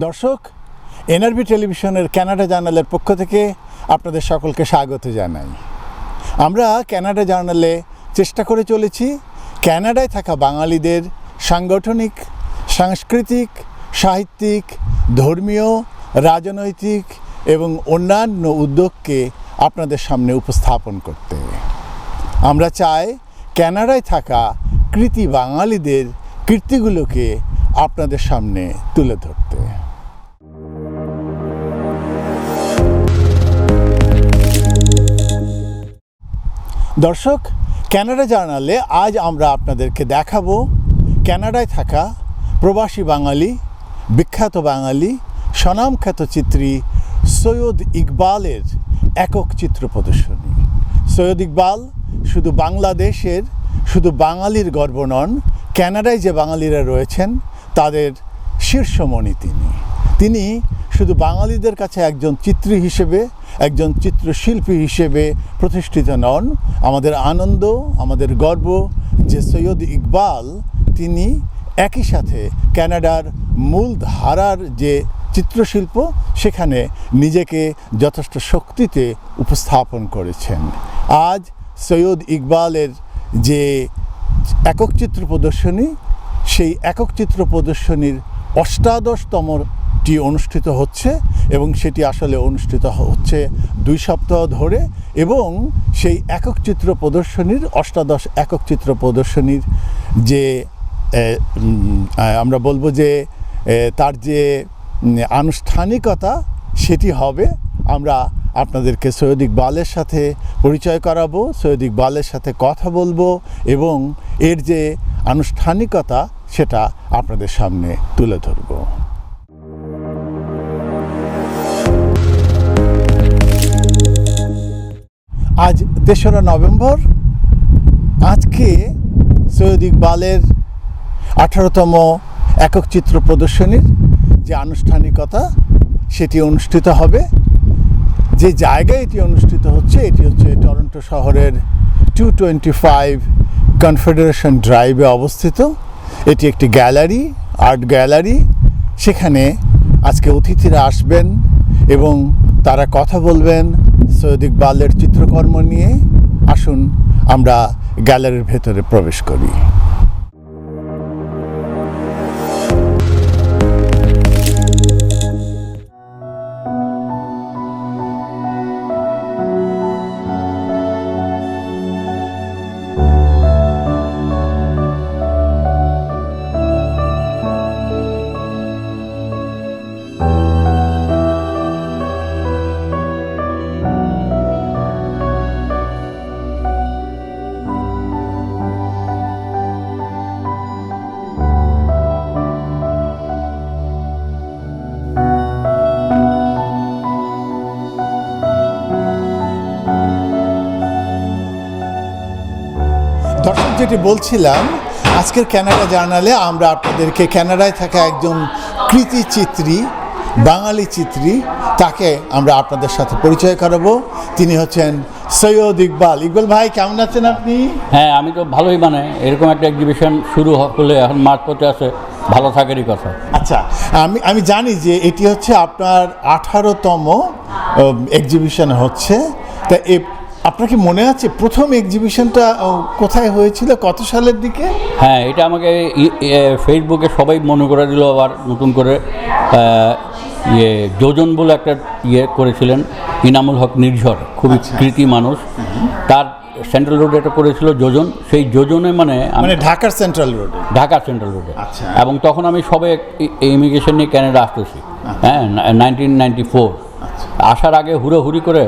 দর্শক, এনআরবি টেলিভিশনের কানাডা জার্নালের পক্ষ থেকে আপনাদের সকলকে স্বাগত জানাই। আমরা কানাডা জার্নালে চেষ্টা করে চলেছি কানাডায় থাকা বাঙালিদের সাংগঠনিক, সাংস্কৃতিক, সাহিত্যিক, ধর্মীয়, রাজনৈতিক এবং অন্যান্য উদ্যোগকে আপনাদের সামনে উপস্থাপন করতে। আমরা চাই কানাডায় থাকা কৃতি বাঙালিদের কীর্তিগুলোকে আপনাদের সামনে তুলে ধরতে। দর্শক, কানাডা জার্নালে আজ আমরা আপনাদেরকে দেখাবো কানাডায় থাকা প্রবাসী বাঙালি, বিখ্যাত বাঙালি, স্বনামখ্যাত চিত্রী সৈয়দ ইকবালের একক চিত্র প্রদর্শনী। সৈয়দ ইকবাল শুধু বাংলাদেশের, শুধু বাঙালির গর্ব নন, কানাডায় যে বাঙালিরা রয়েছেন তাদের শীর্ষমণি তিনি শুধু বাঙালিদের কাছে একজন চিত্রী হিসেবে, একজন চিত্রশিল্পী হিসেবে প্রতিষ্ঠিত নন। আমাদের আনন্দ, আমাদের গর্ব যে সৈয়দ ইকবাল তিনি একই সাথে কানাডার মূল ধারার যে চিত্রশিল্প সেখানে নিজেকে যথেষ্ট শক্তিতে উপস্থাপন করেছেন। আজ সৈয়দ ইকবালের যে একক চিত্র প্রদর্শনী, সেই একক চিত্র প্রদর্শনীর ৮৮তমটি অনুষ্ঠিত হচ্ছে এবং সেটি আসলে অনুষ্ঠিত হচ্ছে ২ সপ্তাহ ধরে। এবং সেই একক চিত্র প্রদর্শনীর ৮৮ একক চিত্র প্রদর্শনীর যে আমরা বলবো যে তার যে আনুষ্ঠানিকতা সেটি হবে। আমরা আপনাদেরকে সৈয়দ ইকবালের সাথে পরিচয় করাবো, সৈয়দ ইকবালের সাথে কথা বলবো এবং এর যে আনুষ্ঠানিকতা সেটা আপনাদের সামনে তুলে ধরব। আজ ৩রা নভেম্বর। আজকে সৈয়দ ইকবালের ১৮তম একক চিত্র প্রদর্শনীর যে আনুষ্ঠানিকতা সেটি অনুষ্ঠিত হবে। যে জায়গায় এটি অনুষ্ঠিত হচ্ছে এটি হচ্ছে টরন্টো শহরের 225 কনফেডারেশন ড্রাইভে অবস্থিত। এটি একটি গ্যালারি, আর্ট গ্যালারি। সেখানে আজকে অতিথিরা আসবেন এবং তারা কথা বলবেন সৈয়দ ইকবালের চিত্রকর্ম নিয়ে। আসুন আমরা গ্যালারির ভেতরে প্রবেশ করি। দর্শক, যেটি বলছিলাম, আজকের কানাডা জার্নালে আমরা আপনাদেরকে কানাডায় থাকা একজন কৃতি চিত্রী, বাঙালি চিত্রী, তাকে আমরা আপনাদের সাথে পরিচয় করাবো। তিনি হচ্ছেন সৈয়দ ইকবাল। ইকবাল ভাই, কেমন আছেন আপনি? হ্যাঁ, আমি তো ভালোই। মানে এরকম একটা এক্সিবিশন শুরু হলে এখন মাঝপথে আছে, ভালো থাকারই কথা। আচ্ছা, আমি জানি যে এটি হচ্ছে আপনার 18তম এক্সিবিশন হচ্ছে। তা আপনার কি মনে আছে প্রথম এক্সিবিশনটা কোথায় হয়েছিল, কত সালের দিকে? হ্যাঁ, এটা আমাকে ফেসবুকে সবাই মনে করে দিল। আবার নতুন করে যোজন বলে একটা করেছিলেন ইনামুল হক নির্ঝর, খুবই কৃতি মানুষ। তার সেন্ট্রাল রোডে এটা করেছিল যোজন। সেই যোজনে মানে ঢাকার সেন্ট্রাল রোডে, ঢাকার সেন্ট্রাল রোডে। আচ্ছা। এবং তখন আমি সবে ইমিগ্রেশন নিয়ে ক্যানাডা আসতেছি। হ্যাঁ, 1994। আসার আগে হুড়োহুড়ি করে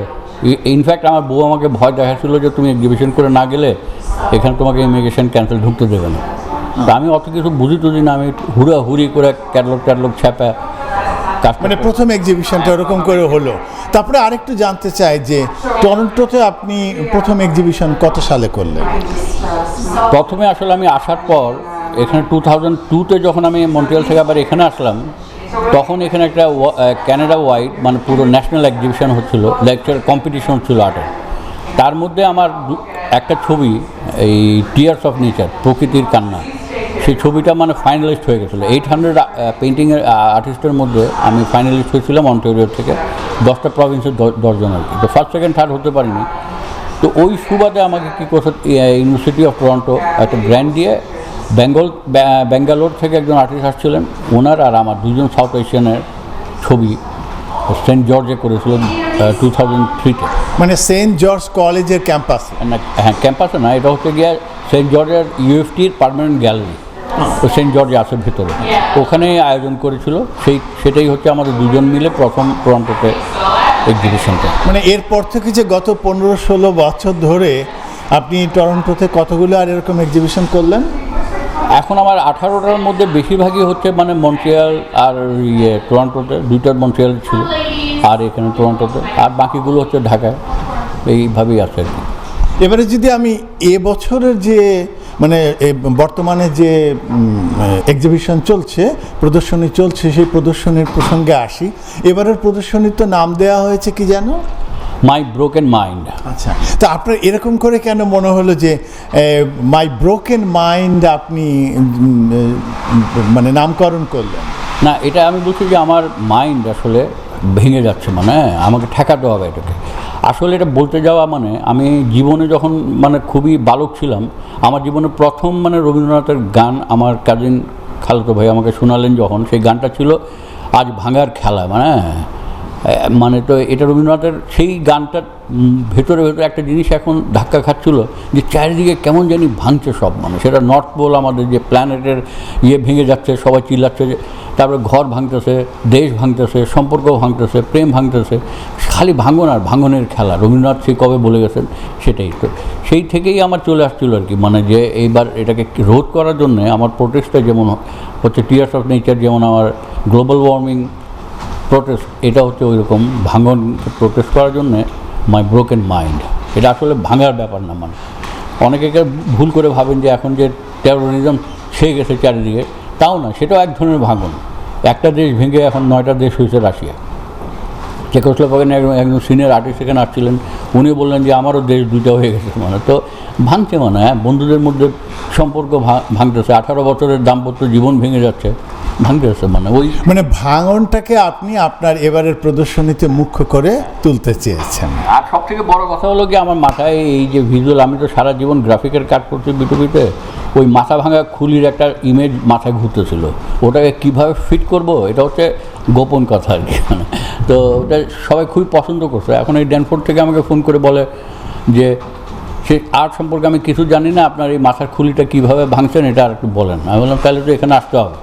ইনফ্যাক্ট আমার বউ আমাকে ভয় দেখাচ্ছিল যে তুমি এক্সিবিশন করে না গেলে এখানে তোমাকে ইমিগ্রেশন ক্যান্সেল ঢুকতে দেবে না। তা আমি অত কিছু বুঝি টুঝি না, আমি হুড়াহুড়ি করে ক্যাটলগ ছাপা কাজ। মানে প্রথম এক্সিবিশনটা ওরকম করে হলো। তারপরে আরেকটু জানতে চাই যে টরন্টোতে আপনি প্রথম এক্সিবিশন কত সালে করলেন? প্রথমে আসলে আমি আসার পর এখানে 2002-তে যখন আমি মন্ট্রিয়াল থেকে আবার এখানে আসলাম, তখন এখানে একটা ক্যানাডা ওয়াইড মানে পুরো ন্যাশনাল এক্সিবিশন হচ্ছিলো, লেকচার কম্পিটিশন হচ্ছিল আর্টের। তার মধ্যে আমার একটা ছবি, এই টিয়ার্স অফ নেচার, প্রকৃতির কান্না, সেই ছবিটা মানে ফাইনালিস্ট হয়ে গেছিলো। 800 পেন্টিংয়ের আর্টিস্টের মধ্যে আমি ফাইনালিস্ট হয়েছিলাম অন্টারিও থেকে, 10টা প্রভিন্সের 10 জন আর কি। তো ফার্স্ট সেকেন্ড থার্ড হতে পারিনি। তো ওই সুবাদে আমাকে কী করছে, ইউনিভার্সিটি অফ টরন্টো একটা গ্র্যান্ট দিয়ে ব্যাঙ্গালোর থেকে একজন আর্টিস্ট আসছিলেন, ওনার আর আমার দুজন সাউথ এশিয়ানের ছবি সেন্ট জর্জে করেছিল 2003-তে। মানে সেন্ট জর্জ কলেজের ক্যাম্পাস? হ্যাঁ, ক্যাম্পাসে না, এটা হচ্ছে গিয়ে সেন্ট জর্জের ইউএফটির পার্মানেন্ট গ্যালারি, তো সেন্ট জর্জে আছে ভেতরে, ওখানেই আয়োজন করেছিল। সেটাই হচ্ছে আমাদের দুজন মিলে প্রথম টরন্টোতে এক্সিবিশনটা। মানে এরপর থেকে যে গত 15-16 বছর ধরে আপনি টরন্টোতে কতগুলো আর এরকম এক্সিবিশন করলেন? এখন আমার 18টার মধ্যে বেশিরভাগই হচ্ছে মানে মন্ট্রিয়াল আর টরন্টোতে, 2টা মন্ট্রিয়াল ছিল আর এখানে টরন্টোতে, আর বাকিগুলো হচ্ছে ঢাকায়, এইভাবেই আছে আর কি। এবারে যদি আমি এবছরের যে মানে বর্তমানে যে এক্সিবিশন চলছে, প্রদর্শনী চলছে, সেই প্রদর্শনীর প্রসঙ্গে আসি। এবারের প্রদর্শনীর তো নাম দেওয়া হয়েছে কি যেন? মাই ব্রোকেন মাইন্ড। আচ্ছা, তো আপনার এরকম করে কেন মনে হলো যে মাই ব্রোকেন মাইন্ড আপনি মানে নামকরণ করলেন? না, এটা আমি বলছি যে আমার মাইন্ড আসলে ভেঙে যাচ্ছে, মানে আমাকে ঠেকাতে হবে এটাকে। আসলে এটা বলতে যাওয়া মানে আমি জীবনে যখন মানে খুবই বালক ছিলাম, আমার জীবনে প্রথম মানে রবীন্দ্রনাথের গান আমার কাজিন খালাতো ভাই আমাকে শোনালেন যখন, সেই গানটা ছিল আজ ভাঙার খেলা। মানে তো এটা রবীন্দ্রনাথের সেই গানটার ভেতরে একটা জিনিস এখন ধাক্কা খাচ্ছিল যে চারিদিকে কেমন জানি ভাঙছে সব, মানে সেটা নর্থ পোল আমাদের যে প্ল্যানেটের ভেঙে যাচ্ছে, সবাই চিল্লাচ্ছে, যে তারপরে ঘর ভাঙতেছে, দেশ ভাঙতেছে, সম্পর্ক ভাঙতেছে, প্রেম ভাঙতেছে, খালি ভাঙন আর ভাঙনের খেলা। রবীন্দ্রনাথ সেই কবে বলে গেছেন সেটাই। তো সেই থেকেই আমার চলে আসছিল আর কি, মানে যে এইবার এটাকে রোধ করার জন্যে আমার প্রোটেস্টটা যেমন হচ্ছে টিয়ার্স অফ নেচার, যেমন আমার গ্লোবাল ওয়ার্মিং প্রোটেস্ট, এটা হচ্ছে ওই রকম ভাঙন প্রোটেস্ট করার জন্যে মাই ব্রোকেন মাইন্ড। এটা আসলে ভাঙার ব্যাপার না, মানে অনেকে ভুল করে ভাবেন যে এখন যে টেরোরিজম ছেয়ে গেছে চারিদিকে, তাও না, সেটাও এক ধরনের ভাঙন। একটা দেশ ভেঙে এখন 9টা দেশ হয়েছে রাশিয়া। চেকোস্লোভাকিয়ার একজন সিনিয়র আর্টিস্ট এখানে আসছিলেন, উনি বললেন যে আমারও দেশ 2টা হয়ে গেছে, মানে তো ভাঙছে, মানে বন্ধুদের মধ্যে সম্পর্ক ভাঙতেছে, 18 বছরের দাম্পত্য জীবন ভেঙে যাচ্ছে, ভাঙতেছে, মানে ওই মানে ভাঙনটাকে আপনি আপনার এবারের প্রদর্শনীতে মুখ্য করে তুলতে চেয়েছেন। আর সব থেকে বড় কথা হলো কি, আমার মাথায় এই যে ভিজুয়াল, আমি তো সারা জীবন গ্রাফিকের কাজ করছি বিটুবিতে, ওই মাথা ভাঙা খুলির একটা ইমেজ মাথায় ঘুরতেছিল, ওটাকে কীভাবে ফিট করব এটা হচ্ছে গোপন কথা আর কি। তো ওটা সবাই খুবই পছন্দ করছে। এখন এই ড্যানফোর্ড থেকে আমাকে ফোন করে বলে যে সে আর্ট সম্পর্কে আমি কিছু জানি না, আপনার এই মাথার খুলিটা কীভাবে ভাঙছেন এটা আর একটু বলেন। আমি বললাম তাহলে তো এখানে আসতে হবে।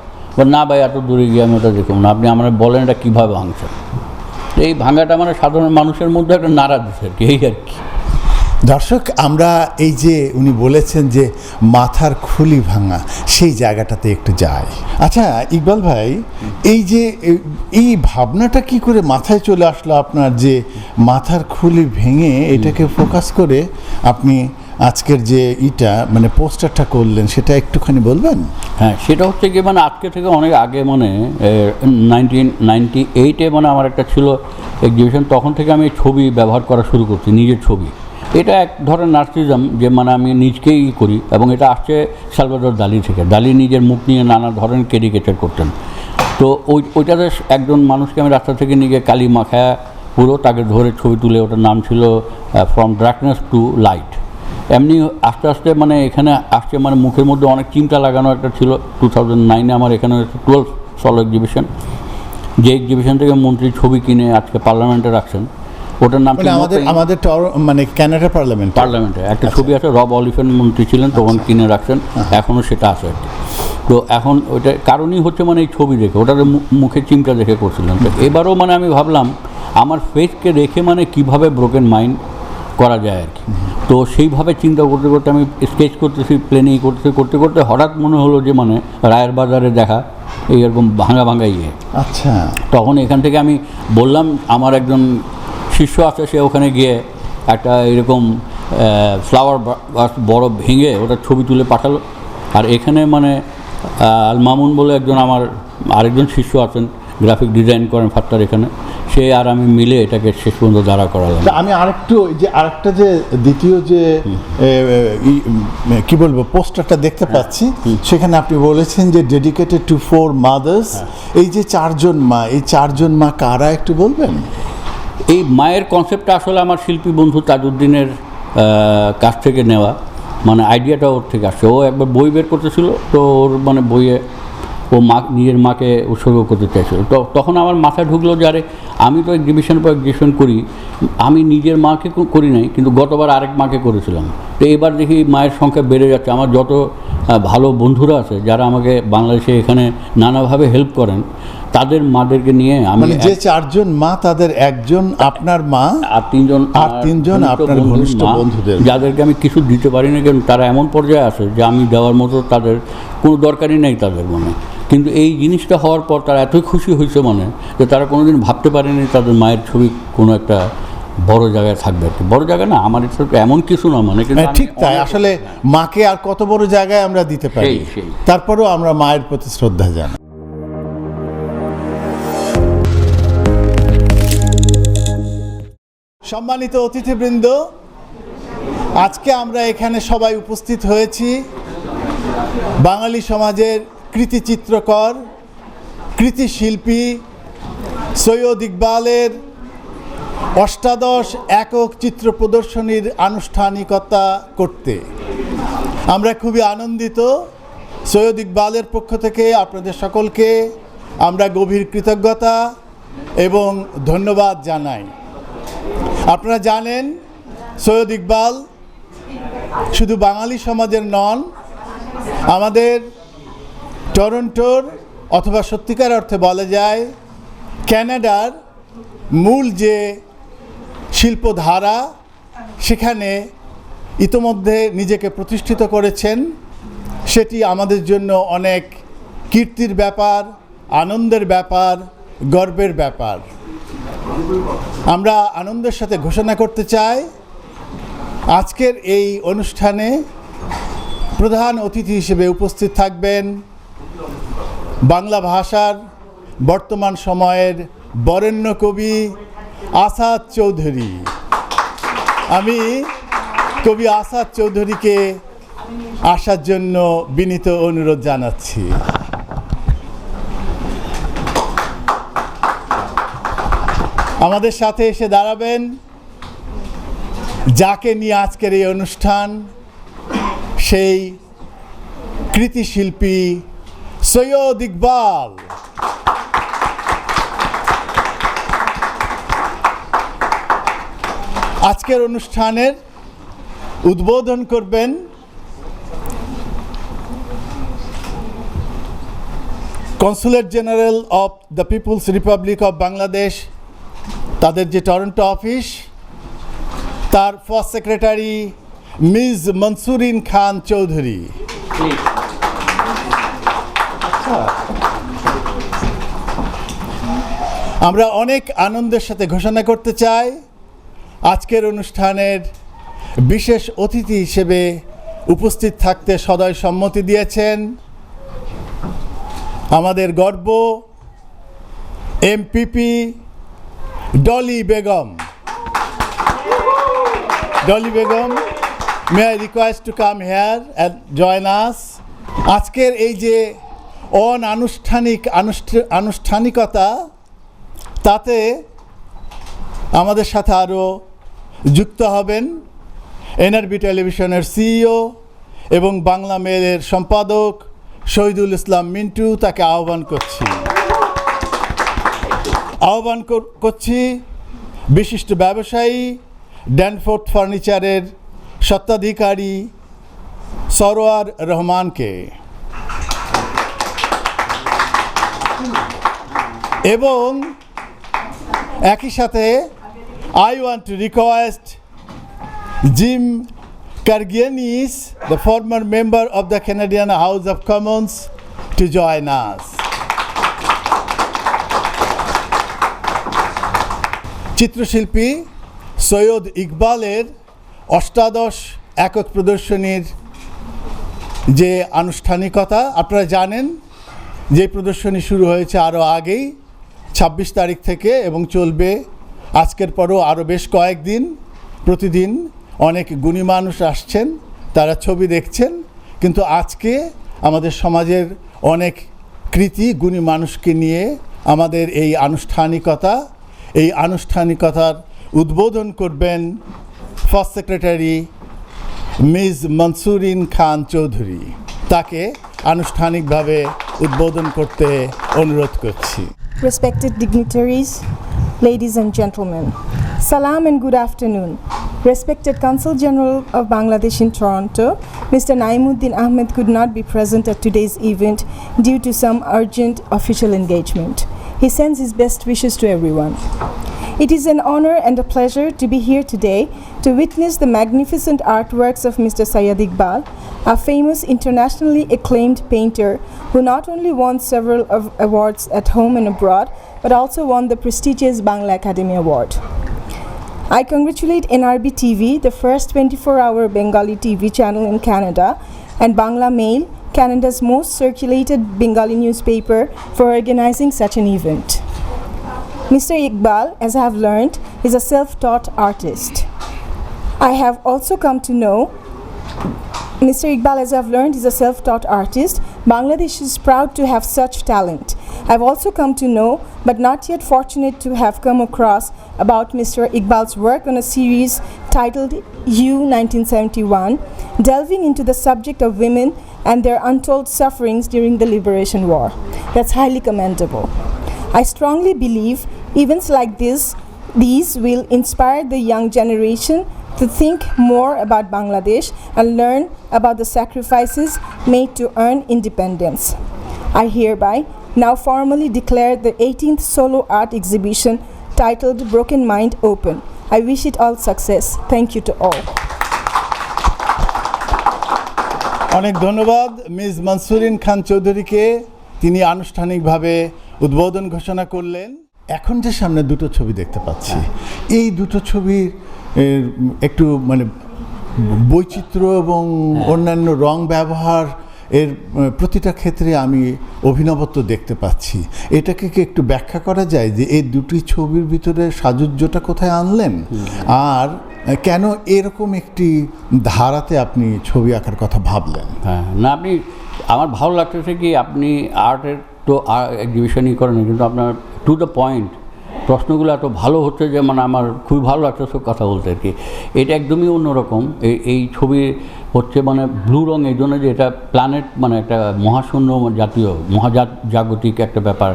না ভাই, এত দূরে গিয়ে আমি ওটা দেখুন না, আপনি আমরা বলেন এটা কীভাবে ভাঙছেন। এই ভাঙাটা মানে সাধারণ মানুষের মধ্যে একটা নাড়া দিচ্ছে আর কি, এই আর কি। দর্শক, আমরা এই যে উনি বলেছেন যে মাথার খুলি ভাঙা, সেই জায়গাটাতে একটু যাই। আচ্ছা ইকবাল ভাই, এই যে এই ভাবনাটা কি করে মাথায় চলে আসলো আপনার, যে মাথার খুলি ভেঙে এটাকে ফোকাস করে আপনি আজকের যে মানে পোস্টারটা করলেন, সেটা একটুখানি বলবেন? হ্যাঁ, সেটা হচ্ছে কি, মানে আজকে থেকে অনেক আগে, মানে 1998-এ মানে আমার একটা ছিল এক্সিবিশন, তখন থেকে আমি ছবি ব্যবহার করা শুরু করছি, নিজের ছবি। এটা এক ধরনের নার্সিজম, যে মানে আমি নিজকেই করি, এবং এটা আসছে সালভাদর দালি থেকে। দালি নিজের মুখ নিয়ে নানা ধরনের ক্যারিকেচার করতেন। তো ওইটাতে একজন মানুষকে আমি রাস্তা থেকে নিয়ে কালি মাখায়া পুরো তাকে ধরে ছবি তুলে, ওটার নাম ছিল ফ্রম ডার্কনেস টু লাইট। এমনি আস্তে আস্তে মানে এখানে আসছে, মানে মুখের মধ্যে অনেক চিমটা লাগানো একটা ছিল। 2009-এ আমার এখানে 12 সলো এক্সিবিশন, যে এক্সিবিশন থেকে মন্ত্রী ছবি কিনে আজকে পার্লামেন্টে রাখছেন, ওটার নাম আমাদের মানে কানাডা পার্লামেন্টে একটা ছবি আছে, রব অলিফেন্ট মন্ত্রী ছিলেন তখন, কিনে রাখছেন, এখনও সেটা আছে আর কি। তো এখন ওইটা কারণই হচ্ছে মানে এই ছবি দেখে, ওটার মুখে চিমটা দেখে করছিলেন। তো এবারও মানে আমি ভাবলাম আমার ফেসকে রেখে মানে কিভাবে ব্রোকেন মাইন্ড করা যায় আর কি। তো সেইভাবে চিন্তা করতে করতে আমি স্কেচ করতেছি, প্ল্যানিং করতে করতে হঠাৎ মনে হলো যে মানে রায়ের বাজারে দেখা এইরকম ভাঙা ইয়ে। আচ্ছা, তখন এখান থেকে আমি বললাম আমার একজন শিষ্য আছে, সে ওখানে গিয়ে একটা এরকম ফ্লাওয়ার বড় ভেঙে ওটা ছবি তুলে পাঠালো। আর এখানে মানে আল মামুন বলে একজন আমার আরেকজন শিষ্য আছেন, গ্রাফিক ডিজাইন করেন ফাত্তার, এখানে সে আর আমি মিলে এটাকে শেষ পর্যন্ত দাঁড়া করালাম। আমি আরেকটা যে দ্বিতীয় যে কি বলবো পোস্টারটা দেখতে পাচ্ছি, সেখানে আপনি বলেছেন যে ডেডিকেটেড টু 4 মাদার্স। এই যে 4 জন মা, এই 4 জন মা কারা একটু বলবেন? এই মায়ের কনসেপ্টটা আসলে আমার শিল্পী বন্ধু তাজউদ্দিনের কাছ থেকে নেওয়া, মানে আইডিয়াটা ওর থেকে আসছে। ও একবার বই বের করতেছিল, তো ওর মানে বইয়ে ও নিজের মাকে উৎসর্গ করতে চাইছিল। তো তখন আমার মাথায় ঢুকলো যে আরে আমি তো এক্সিবিশন পর এক্সিবিশন করি, আমি নিজের মাকে করি নাই, কিন্তু গতবার আরেক মাকে করেছিলাম। তো এবার দেখি মায়ের সংখ্যা বেড়ে যাচ্ছে। আমার যত ভালো বন্ধুরা আছে যারা আমাকে বাংলাদেশে এখানে নানাভাবে হেল্প করেন, তাদের মাদেরকে নিয়ে আমি যে 4 জন মা তাদের একজন আপনার মা আর 3 জন আপনার ঘনিষ্ঠ বন্ধুদের, যাদেরকে আমি কিছু দিতে পারি না, কারণ তারা এমন পর্যায়ে আছে যে আমি দেওয়ার মতো তাদের কোনো দরকারই নেই তাদের মনে। কিন্তু এই জিনিসটা হওয়ার পর তারা এতই খুশি হয়েছে মানে, যে তারা কোনোদিন ভাবতে পারেনি তাদের মায়ের ছবি কোনো একটা বড় জায়গায় থাকবে আর কি। বড় জায়গা না, আমার এমন কিছু না মানে, কিন্তু ঠিক তাই। আসলে মাকে আর কত বড় জায়গায় আমরা দিতে পারি, তারপরেও আমরা মায়ের প্রতি শ্রদ্ধা জানাই। সম্মানিত অতিথিবৃন্দ, আজকে আমরা এখানে সবাই উপস্থিত হয়েছি বাঙালি সমাজের কৃতি চিত্রকর, কৃতি শিল্পী সৈয়দ ইকবালের অষ্টাদশ একক চিত্র প্রদর্শনীর আনুষ্ঠানিকতা করতে। আমরা খুবই আনন্দিত। সৈয়দ ইকবালের পক্ষ থেকে আপনাদের সকলকে আমরা গভীর কৃতজ্ঞতা এবং ধন্যবাদ জানাই। আপনারা জানেন সৈয়দ ইকবাল শুধু বাঙালি সমাজের নন, আমাদের টরন্টোর অথবা সত্যিকার অর্থে বলা যায় ক্যানাডার মূল যে শিল্পধারা, সেখানে ইতোমধ্যে নিজেকে প্রতিষ্ঠিত করেছেন। সেটি আমাদের জন্য অনেক কীর্তির ব্যাপার, আনন্দের ব্যাপার, গর্বের ব্যাপার। আমরা আনন্দের সাথে ঘোষণা করতে চাই আজকের এই অনুষ্ঠানে প্রধান অতিথি হিসেবে উপস্থিত থাকবেন বাংলা ভাষার বর্তমান সময়ের বরেণ্য কবি আসাদ চৌধুরী। আমি কবি আসাদ চৌধুরীকে আসার জন্য বিনীত অনুরোধ জানাচ্ছি। আমাদের সাথে এসে দাঁড়াবেন যাকে নিয়ে আজকের এই অনুষ্ঠান, সেই কৃতি শিল্পী সৈয়দ ইকবাল। আজকের অনুষ্ঠানের উদ্বোধন করবেন consulate general of the people's republic of Bangladesh, তাদের যে টরন্টো অফিস, তার first secretary miss Mansurin Khan Chowdhury. আমরা অনেক আনন্দের সাথে ঘোষণা করতে চাই আজকের অনুষ্ঠানের বিশেষ অতিথি হিসেবে উপস্থিত থাকতে সদয় সম্মতি দিয়েছেন আমাদের গর্ব MPP Dolly Begum. Dolly Begum, may I request to come here and join us. আজকের এই যে আনুষ্ঠানিকতা, তাতে আমাদের সাথে আরও যুক্ত হবেন এনআরবি টেলিভিশনের সিইও এবং বাংলা মেলের সম্পাদক শহীদুল ইসলাম মিন্টু। তাকে আহ্বান করছি বিশিষ্ট ব্যবসায়ী ড্যানফোর্ড ফার্নিচারের স্বত্বাধিকারী সরোয়ার রহমানকে এবং একই সাথে I want to request Jim Kargianis, the former member of the Canadian House of Commons, to join us. চিত্রশিল্পী সৈয়দ ইকবালের অষ্টাদশ একক প্রদর্শনীর যে আনুষ্ঠানিকতা আপনারা জানেন, যে প্রদর্শনী শুরু হয়েছে আরও আগেই 26 তারিখ থেকে এবং চলবে আজকের পরও আরও বেশ কয়েকদিন। প্রতিদিন অনেক গুণী মানুষ আসছেন, তারা ছবি দেখছেন, কিন্তু আজকে আমাদের সমাজের অনেক কৃতি গুণী মানুষকে নিয়ে আমাদের এই আনুষ্ঠানিকতার উদ্বোধন করবেন first secretary miss Mansurin Khan Chowdhury. তাকে আনুষ্ঠানিকভাবে উদ্বোধন করতে অনুরোধ করছি। Respected dignitaries, ladies and gentlemen, salam and good afternoon. Respected Consul General of Bangladesh in Toronto, Mr. Naimuddin Ahmed could not be present at today's event due to some urgent official engagement. He sends his best wishes to everyone. It is an honor and a pleasure to be here today to witness the magnificent artworks of Mr. Syed Iqbal, a famous internationally acclaimed painter who not only won several awards at home and abroad, but also won the prestigious Bangla Academy Award. I congratulate NRB TV, the first 24-hour Bengali TV channel in Canada, and Bangla Mail, Canada's most circulated Bengali newspaper, for organizing such an event. Mr. Iqbal, as I have learned, is a self-taught artist. I have also come to know Mr. Iqbal, as I've learned, is a self-taught artist. Bangladesh is proud to have such talent. I've also come to know, but not yet fortunate to have come across, about Mr. Iqbal's work on a series titled You 1971, delving into the subject of women and their untold sufferings during the Liberation War. That's highly commendable. I strongly believe events like these will inspire the young generation to think more about Bangladesh and learn about the sacrifices made to earn independence. I hereby now formally declare the 18th solo art exhibition titled Broken Mind open. I wish it all success. Thank you to all. অনেক ধন্যবাদ miss Mansurin খান চৌধুরীকে, তিনি আনুষ্ঠানিকভাবে উদ্বোধন ঘোষণা করলেন। এখন যে সামনে দুটো ছবি দেখতে পাচ্ছি, এই দুটো ছবির একটু মানে বৈচিত্র্য এবং অন্যান্য রং ব্যবহার এর প্রতিটা ক্ষেত্রে আমি অভিনবত্ব দেখতে পাচ্ছি। এটাকে কি একটু ব্যাখ্যা করা যায় যে এই দুটি ছবির ভিতরে সাজুজ্যটা কোথায় আনলেন, আর কেন এরকম একটি ধারাতে আপনি ছবি আঁকার কথা ভাবলেন? হ্যাঁ, না, আপনি আমার ভালো লাগতেছে কি আপনি আর্টের তো এক্সিবিশনই করেন, কিন্তু আপনার টু দ্য পয়েন্ট প্রশ্নগুলো এত ভালো হচ্ছে যে মানে আমার খুবই ভালো লাগতেছে কথা বলতে আর কি। এটা একদমই অন্যরকম। এই ছবি হচ্ছে মানে ব্লু রং, এই জন্য যে এটা প্ল্যানেট, মানে একটা মহাশূন্য জাতীয় মহাজাগতিক একটা ব্যাপার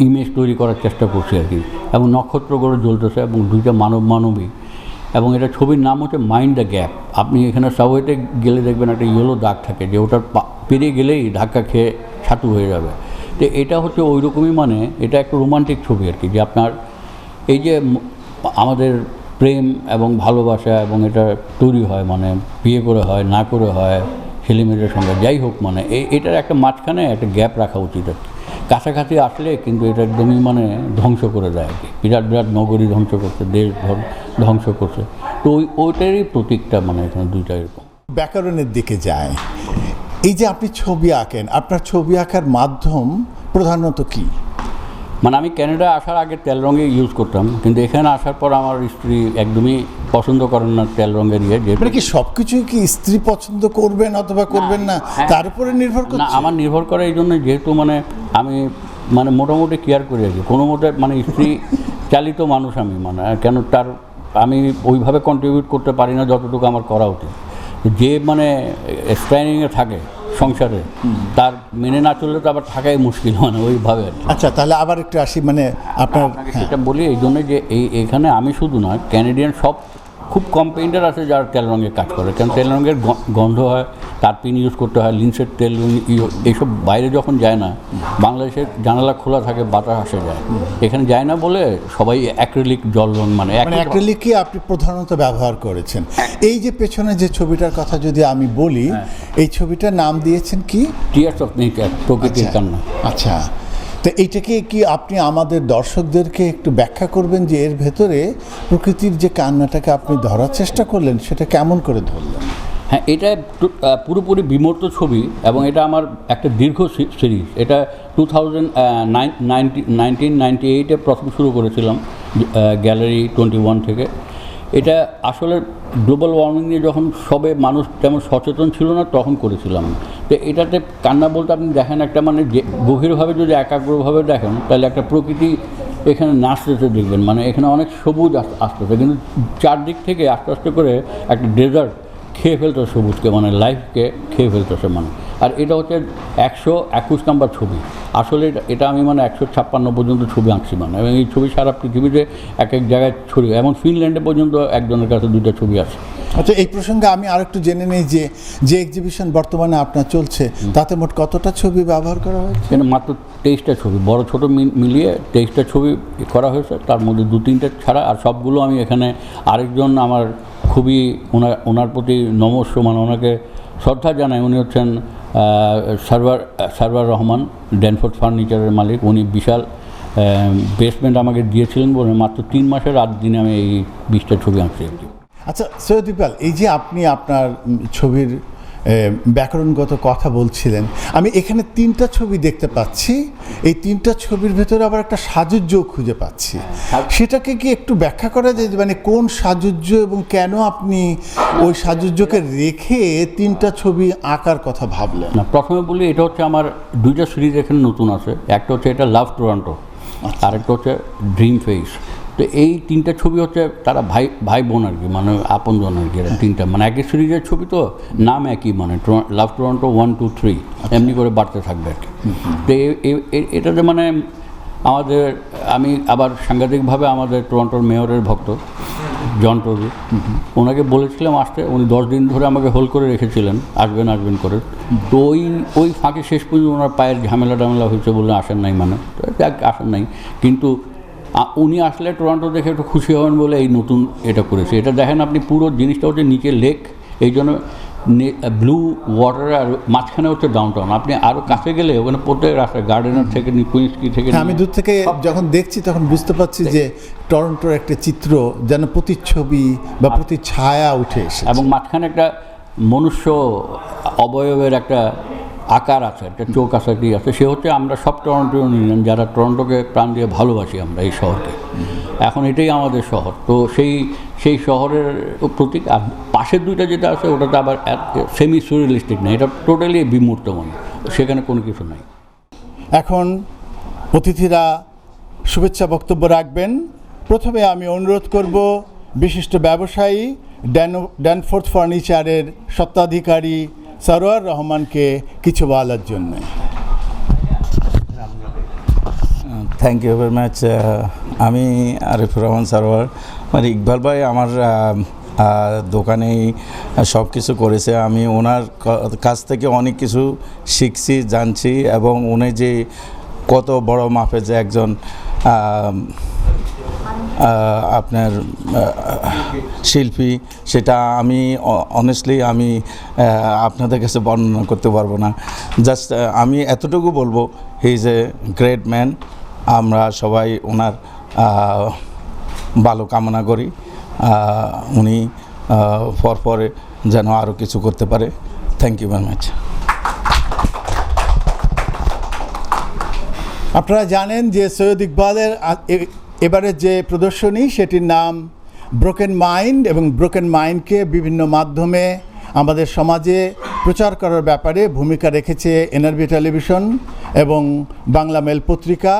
ইমেজ তৈরি করার চেষ্টা করছি আর কি, এবং নক্ষত্রগুলো জ্বলতেছে এবং দুইটা মানবী, এবং এটা ছবির নাম হচ্ছে মাইন্ড দ্য গ্যাপ। আপনি এখানে সাবওয়েতে গেলে দেখবেন একটা ইয়েলো দাগ থাকে, যে ওটার পেরিয়ে গেলেই ধাক্কা খেয়ে ছাতু হয়ে যাবে। তো এটা হচ্ছে ওই রকমই, মানে এটা একটা রোমান্টিক ছবি আর কি, যে আপনার এই যে আমাদের প্রেম এবং ভালোবাসা, এবং এটা তৈরি হয় মানে বিয়ে করে হয় না করে হয় ছেলেমেয়েদের সঙ্গে, যাই হোক মানে এটার একটা মাঝখানে একটা গ্যাপ রাখা উচিত আর কি। কাছাকাছি আসলে কিন্তু এটা একদমই মানে ধ্বংস করে দেয় আর কি, বিরাট বিরাট নগরী ধ্বংস করছে, দেশ ধ্বংস করছে। তো ওইটারই প্রতীকটা মানে এখানে দুইটা এরকম। ব্যাকরণের দিকে যায়, এই যে আপনি ছবি আঁকেন, আপনার ছবি আঁকার মাধ্যম প্রধানত কি? মানে আমি ক্যানাডা আসার আগে তেল রঙে ইউজ করতাম, কিন্তু এখানে আসার পর আমার স্ত্রী একদমই পছন্দ করেন না তেল রঙের ইয়ে। মানে কি সব কিছুই কি স্ত্রী পছন্দ করবেন অথবা করবেন না, তার উপরে নির্ভর করে? না, আমার নির্ভর করে এই জন্য, যেহেতু মানে আমি মানে মোটামুটি কেয়ার করে আছি কোনো মতে, মানে স্ত্রী চালিত মানুষ আমি, মানে কেন তার আমি ওইভাবে কন্ট্রিবিউট করতে পারি না যতটুকু আমার করা উচিত। যে মানে স্ট্যান্ডিংয়ে থাকে সংসারে, তার মেনে না চললে তো আবার থাকাই মুশকিল, মানে ওইভাবে। আচ্ছা, তাহলে আবার একটু আসি, মানে আপনাকে সেটা বলি এই জন্য যে এখানে আমি শুধু না, ক্যানাডিয়ান সব খুব খুব কম পেইন্টার আছে যারা তেল রঙের কাজ করে, কারণ তেল রঙের গন্ধ হয়, তার পিন ইউজ করতে হয়, লিন্সের তেল এইসব বাইরে যখন যায় না, বাংলাদেশের জানালা খোলা থাকে, বাতাস আসে যায়, এখানে যায় না বলে সবাই অ্যাক্রিলিক জল রং মানে অ্যাক্রিলিকই আপনি প্রধানত ব্যবহার করেছেন। এই যে পেছনে যে ছবিটার কথা যদি আমি বলি, এই ছবিটার নাম দিয়েছেন কি? টিয়ার্স অফ নেচার, প্রকৃতির কান্না। আচ্ছা, তো এইটাকে কি আপনি আমাদের দর্শকদেরকে একটু ব্যাখ্যা করবেন যে এর ভেতরে প্রকৃতির যে কান্নাটাকে আপনি ধরার চেষ্টা করলেন সেটা কেমন করে ধরলেন? হ্যাঁ, এটা পুরোপুরি বিমূর্ত ছবি এবং এটা আমার একটা দীর্ঘ সিরিজ। এটা 1998-এ প্রথম শুরু করেছিলাম গ্যালারি 21 থেকে। এটা আসলে গ্লোবাল ওয়ার্মিং নিয়ে যখন সবে মানুষ তেমন সচেতন ছিল না তখন করেছিলাম। তো এটাতে কান্না বলতে আপনি দেখেন একটা মানে যে গভীরভাবে যদি একাগ্রভাবে দেখেন তাহলে একটা প্রকৃতি এখানে নাচতেছে দেখবেন, মানে এখানে অনেক সবুজ আসতেছে, কিন্তু চারদিক থেকে আস্তে আস্তে করে একটা ডেজার্ট খেয়ে ফেলতেছে সবুজকে, মানে লাইফকে খেয়ে ফেলতেছে মানে। আর এটা হচ্ছে 121 নম্বর ছবি। আসলে এটা আমি মানে 156 পর্যন্ত ছবি আঁকছি মানে, এবং এই ছবি সারা পৃথিবীতে এক এক জায়গায় ছড়িয়ে, এমন ফিনল্যান্ডে পর্যন্ত একজনের কাছে 2টা ছবি আছে। আচ্ছা, এই প্রসঙ্গে আমি আরেকটু জেনে নেই যে এক্সিবিশন বর্তমানে আপনার চলছে তাতে মোট কতটা ছবি ব্যবহার করা হয়েছে? এখানে মাত্র 23টা ছবি, বড় ছোট মিলিয়ে 23টা ছবি করা হয়েছে, তার মধ্যে 2-3টা ছাড়া আর সবগুলো আমি এখানে আরেকজন আমার খুবই ওনার প্রতি নমস্য, মানে ওনাকে শ্রদ্ধা জানাই। উনি হচ্ছেন সারওয়ার রহমান, ড্যানফোর্ড ফার্নিচারের মালিক। উনি বিশাল বেসমেন্ট আমাকে দিয়েছিলেন বলে মাত্র 3 মাসের 8 দিনে আমি এই 20টা ছবি আঁকছি। আচ্ছা সৈয়দ ইকবাল, এই যে আপনি আপনার ছবির ব্যাকরণগত কথা বলছিলেন, আমি এখানে 3টা ছবি দেখতে পাচ্ছি, এই 3টা ছবির ভেতরে আবার একটা সাজুজ্য খুঁজে পাচ্ছি। সেটাকে কি একটু ব্যাখ্যা করা যায়, মানে কোন সাজুজ্য এবং কেন আপনি ওই সাজুজ্যকে রেখে 3টা ছবি আঁকার কথা ভাবলেন? না, প্রথমে বলি এটা হচ্ছে আমার 2টা সিরিজ এখানে নতুন আছে। একটা হচ্ছে এটা লাভ টরন্টো, আরেকটা হচ্ছে ড্রিম ফেস। তো এই 3টা ছবি হচ্ছে তারা ভাই বোন আর কি, মানে আপনজন আর কি। 3টা মানে একই সিরিজের ছবি, তো নাম একই, মানে লাভ টরন্টো 1, 2, 3 এমনি করে বাড়তে থাকবে আর কি। তো এটাতে মানে আমি আবার সাংঘাতিকভাবে আমাদের টরন্টোর মেয়রের ভক্ত জন টরি, ওনাকে বলেছিলাম আসতে, উনি 10 দিন ধরে আমাকে হোল্ড করে রেখেছিলেন আসবেন করে। তো ওই ফাঁকে শেষ পর্যন্ত ওনার পায়ের ঝামেলা হয়েছে বলে আসেন নাই, মানে আসেন নাই। কিন্তু উনি আসলে টরন্টো দেখে একটু খুশি হবেন বলে এই নতুন এটা করেছে। এটা দেখেন আপনি, পুরো জিনিসটা হচ্ছে নিচে লেক, এই জন্য ব্লু ওয়াটার, আর মাঝখানে হচ্ছে ডাউনটাউন। আপনি আরও কাছে গেলে ওখানে প্রত্যেক রাস্তায় গার্ডেনার থেকে কুইন্সকি থেকে, আমি দূর থেকে যখন দেখছি তখন বুঝতে পারছি যে টরন্টোর একটা চিত্র যেন প্রতিচ্ছবি বা প্রতিচ্ছায়া উঠে এসেছে, এবং মাঝখানে একটা মনুষ্য অবয়বের একটা আকার আছে, একটা চোখ আছে, কি আছে, সে হচ্ছে আমরা সব টরন্টোনিয়ান যারা টরন্টোকে প্রাণ দিয়ে ভালোবাসি আমরা এই শহরকে। এখন এটাই আমাদের শহর, তো সেই শহরের প্রতীক। আর পাশের 2টা যেটা আছে ওটাতে আবার সেমি সুরিয়ালিস্টিক না, এটা টোটালি বিমূর্ত, মানে সেখানে কোনো কিছু নাই। এখন অতিথিরা শুভেচ্ছা বক্তব্য রাখবেন। প্রথমে আমি অনুরোধ করব বিশিষ্ট ব্যবসায়ী ড্যানফোর্ড ফার্নিচারের স্বত্বাধিকারী সারওয়ার রহমানকে কিছু বলার জন্য। Thank you very much. আমি আরিফুর রহমান সারওয়ার। মানে ইকবাল ভাই আমার দোকানেই সব কিছু করেছে, আমি ওনার কাছ থেকে অনেক কিছু শিখছি, জানছি, এবং উনি যে কত বড় মাপে যে একজন আপনার শিল্পী, সেটা আমি অনেস্টলি আমি আপনাদের কাছে বর্ণনা করতে পারবো না। জাস্ট আমি এতটুকু বলবো, he is a great man. আমরা সবাই ওনার ভালো কামনা করি, উনি পরে যেন আরও কিছু করতে পারে। Thank you very much. আপনারা জানেন যে সৈয়দ ইকবালের এবারে যে প্রদর্শনী সেটির নাম ব্রোকেন মাইন্ড, এবং ব্রোকেন মাইন্ডকে বিভিন্ন মাধ্যমে আমাদের সমাজে প্রচার করার ব্যাপারে ভূমিকা রেখেছে NRB টেলিভিশন এবং বাংলা মেল পত্রিকা।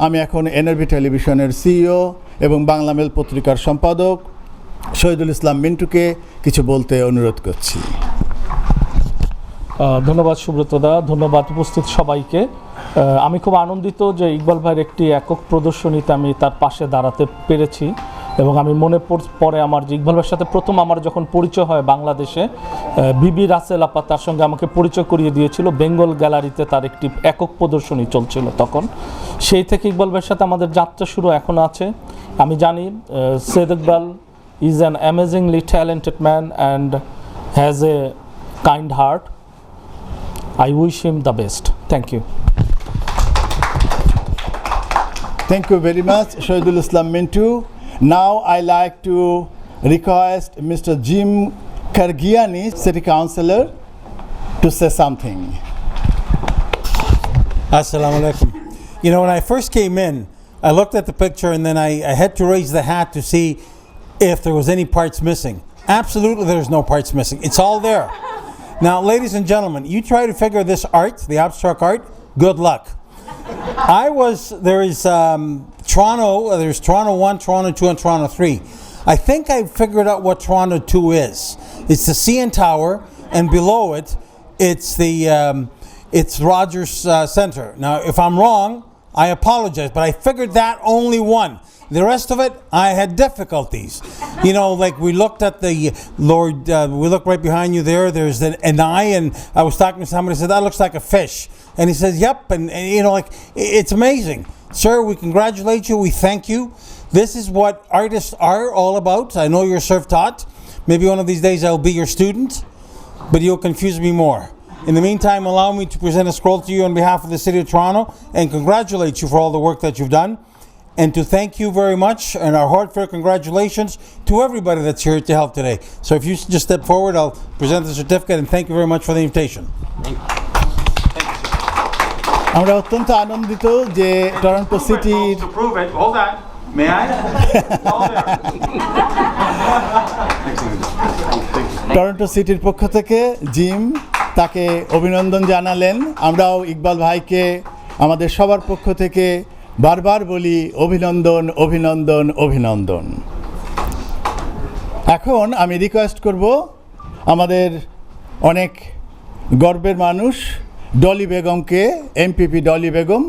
আমি এখন NRB টেলিভিশনের CEO এবং বাংলা মেল পত্রিকার সম্পাদক শহীদুল ইসলাম মিন্টুকে কিছু বলতে অনুরোধ করছি। ধন্যবাদ সুব্রতদা, ধন্যবাদ উপস্থিত সবাইকে। আমি খুব আনন্দিত যে ইকবাল ভাইয়ের একটি একক প্রদর্শনীতে আমি তার পাশে দাঁড়াতে পেরেছি এবং আমি মনে পড়ে আমার যে ইকবাল ভাইয়ের সাথে প্রথম আমার যখন পরিচয় হয় বাংলাদেশে, বিবি রাসেল আপা তার সঙ্গে আমাকে পরিচয় করিয়ে দিয়েছিল। বেঙ্গল গ্যালারিতে তার একটি একক প্রদর্শনী চলছিল তখন। সেই থেকে ইকবাল ভাইয়ের সাথে আমাদের যাত্রা শুরু এখনও আছে। আমি জানি Syed Iqbal is an amazingly talented man and has a kind heart. I wish him the best. Thank you. Thank you very much, Shahidul Islam Mintu. Now I like to request Mr. Jim Kargiani, City Councillor, to say something. Assalamu alaikum. You know, when I first came in, I looked at the picture and then I had to raise the hat to see if there was any parts missing. Absolutely there's no parts missing. It's all there. Now, ladies and gentlemen, you try to figure this art, the abstract art, good luck. There's Toronto 1, Toronto 2, and Toronto 3. I think I figured out what Toronto 2 is. It's the CN Tower, and below it, it's Rogers Center. Now, if I'm wrong, I apologize, but I figured that only one. The rest of it, I had difficulties. You know, like we looked at the Lord, we look right behind you there, there's an eye, and I was talking to somebody, said, that looks like a fish. And he says, yep, and you know, like, it's amazing. Sir, we congratulate you, we thank you. This is what artists are all about. I know you're self-taught. Maybe one of these days I'll be your student, but you'll confuse me more. In the meantime, allow me to present a scroll to you on behalf of the City of Toronto and congratulate you for all the work that you've done. And to thank you very much, and our heartfelt congratulations to everybody that's here to help today. So if you just step forward, I'll present the certificate, and thank you very much for the invitation. আমরা অত্যন্ত আনন্দিত যে Toronto সিটির Toronto সিটির পক্ষ থেকে gym তাকে অভিনন্দন জানালেন। আমরাও ইকবাল ভাইকে আমাদের সবার পক্ষ থেকে বারবার বলি অভিনন্দন, অভিনন্দন, অভিনন্দন। এখন আমি রিকোয়েস্ট করব আমাদের অনেক গর্বের মানুষ ডলি বেগমকে, MPP Dolly Begum,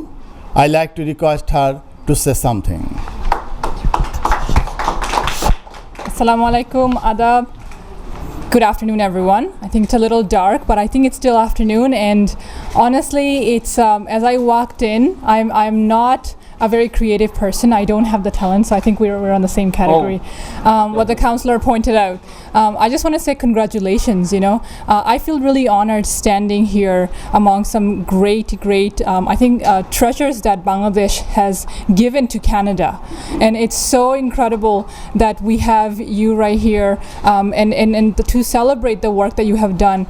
I like to request her to say something. Assalamu alaikum, adab. Good afternoon, everyone. I think it's a little dark, but I think it's still afternoon. And honestly, it's as I walked in, I'm not a very creative person. I don't have the talent, so I think we're on the same category. What the counselor pointed out. I just want to say congratulations. You know, I feel really honored standing here among some great, I think treasures that Bangladesh has given to Canada, and it's so incredible that we have you right here, and to celebrate the work that you have done.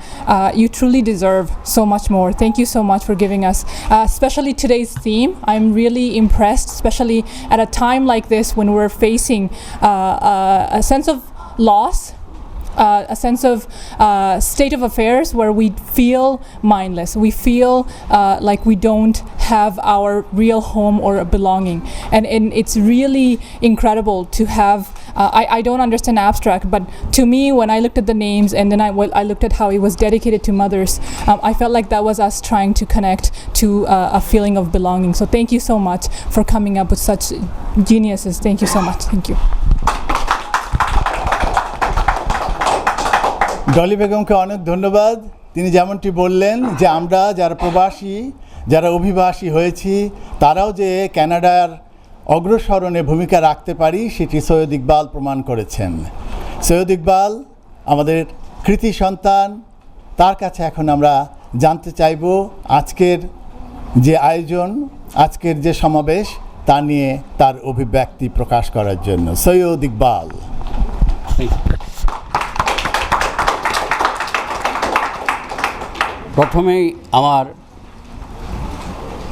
You truly deserve so much more. Thank you so much for giving us, especially today's theme. I'm really impressed, especially at a time like this when we're facing a sense of loss, a sense of state of affairs where we feel mindless. We feel like we don't have our real home or a belonging. And it's really incredible to have, I don't understand abstract, but to me, when I looked at the names and then I looked at how it was dedicated to mothers, I felt like that was us trying to connect to a feeling of belonging. So thank you so much for coming up with such geniuses. Thank you so much. Thank you. Dolly বেগমকে অনেক ধন্যবাদ। তিনি যেমনটি বললেন যে আমরা যারা প্রবাসী, যারা অভিবাসী হয়েছি, তারাও যে ক্যানাডার অগ্রসরণে ভূমিকা রাখতে পারি সেটি সৈয়দ ইকবাল প্রমাণ করেছেন। সৈয়দ ইকবাল আমাদের কৃতি সন্তান, তার কাছে এখন আমরা জানতে চাইব আজকের যে আয়োজন, আজকের যে সমাবেশ, তা নিয়ে তার অভিব্যক্তি প্রকাশ করার জন্য। সৈয়দ ইকবাল। প্রথমেই আমার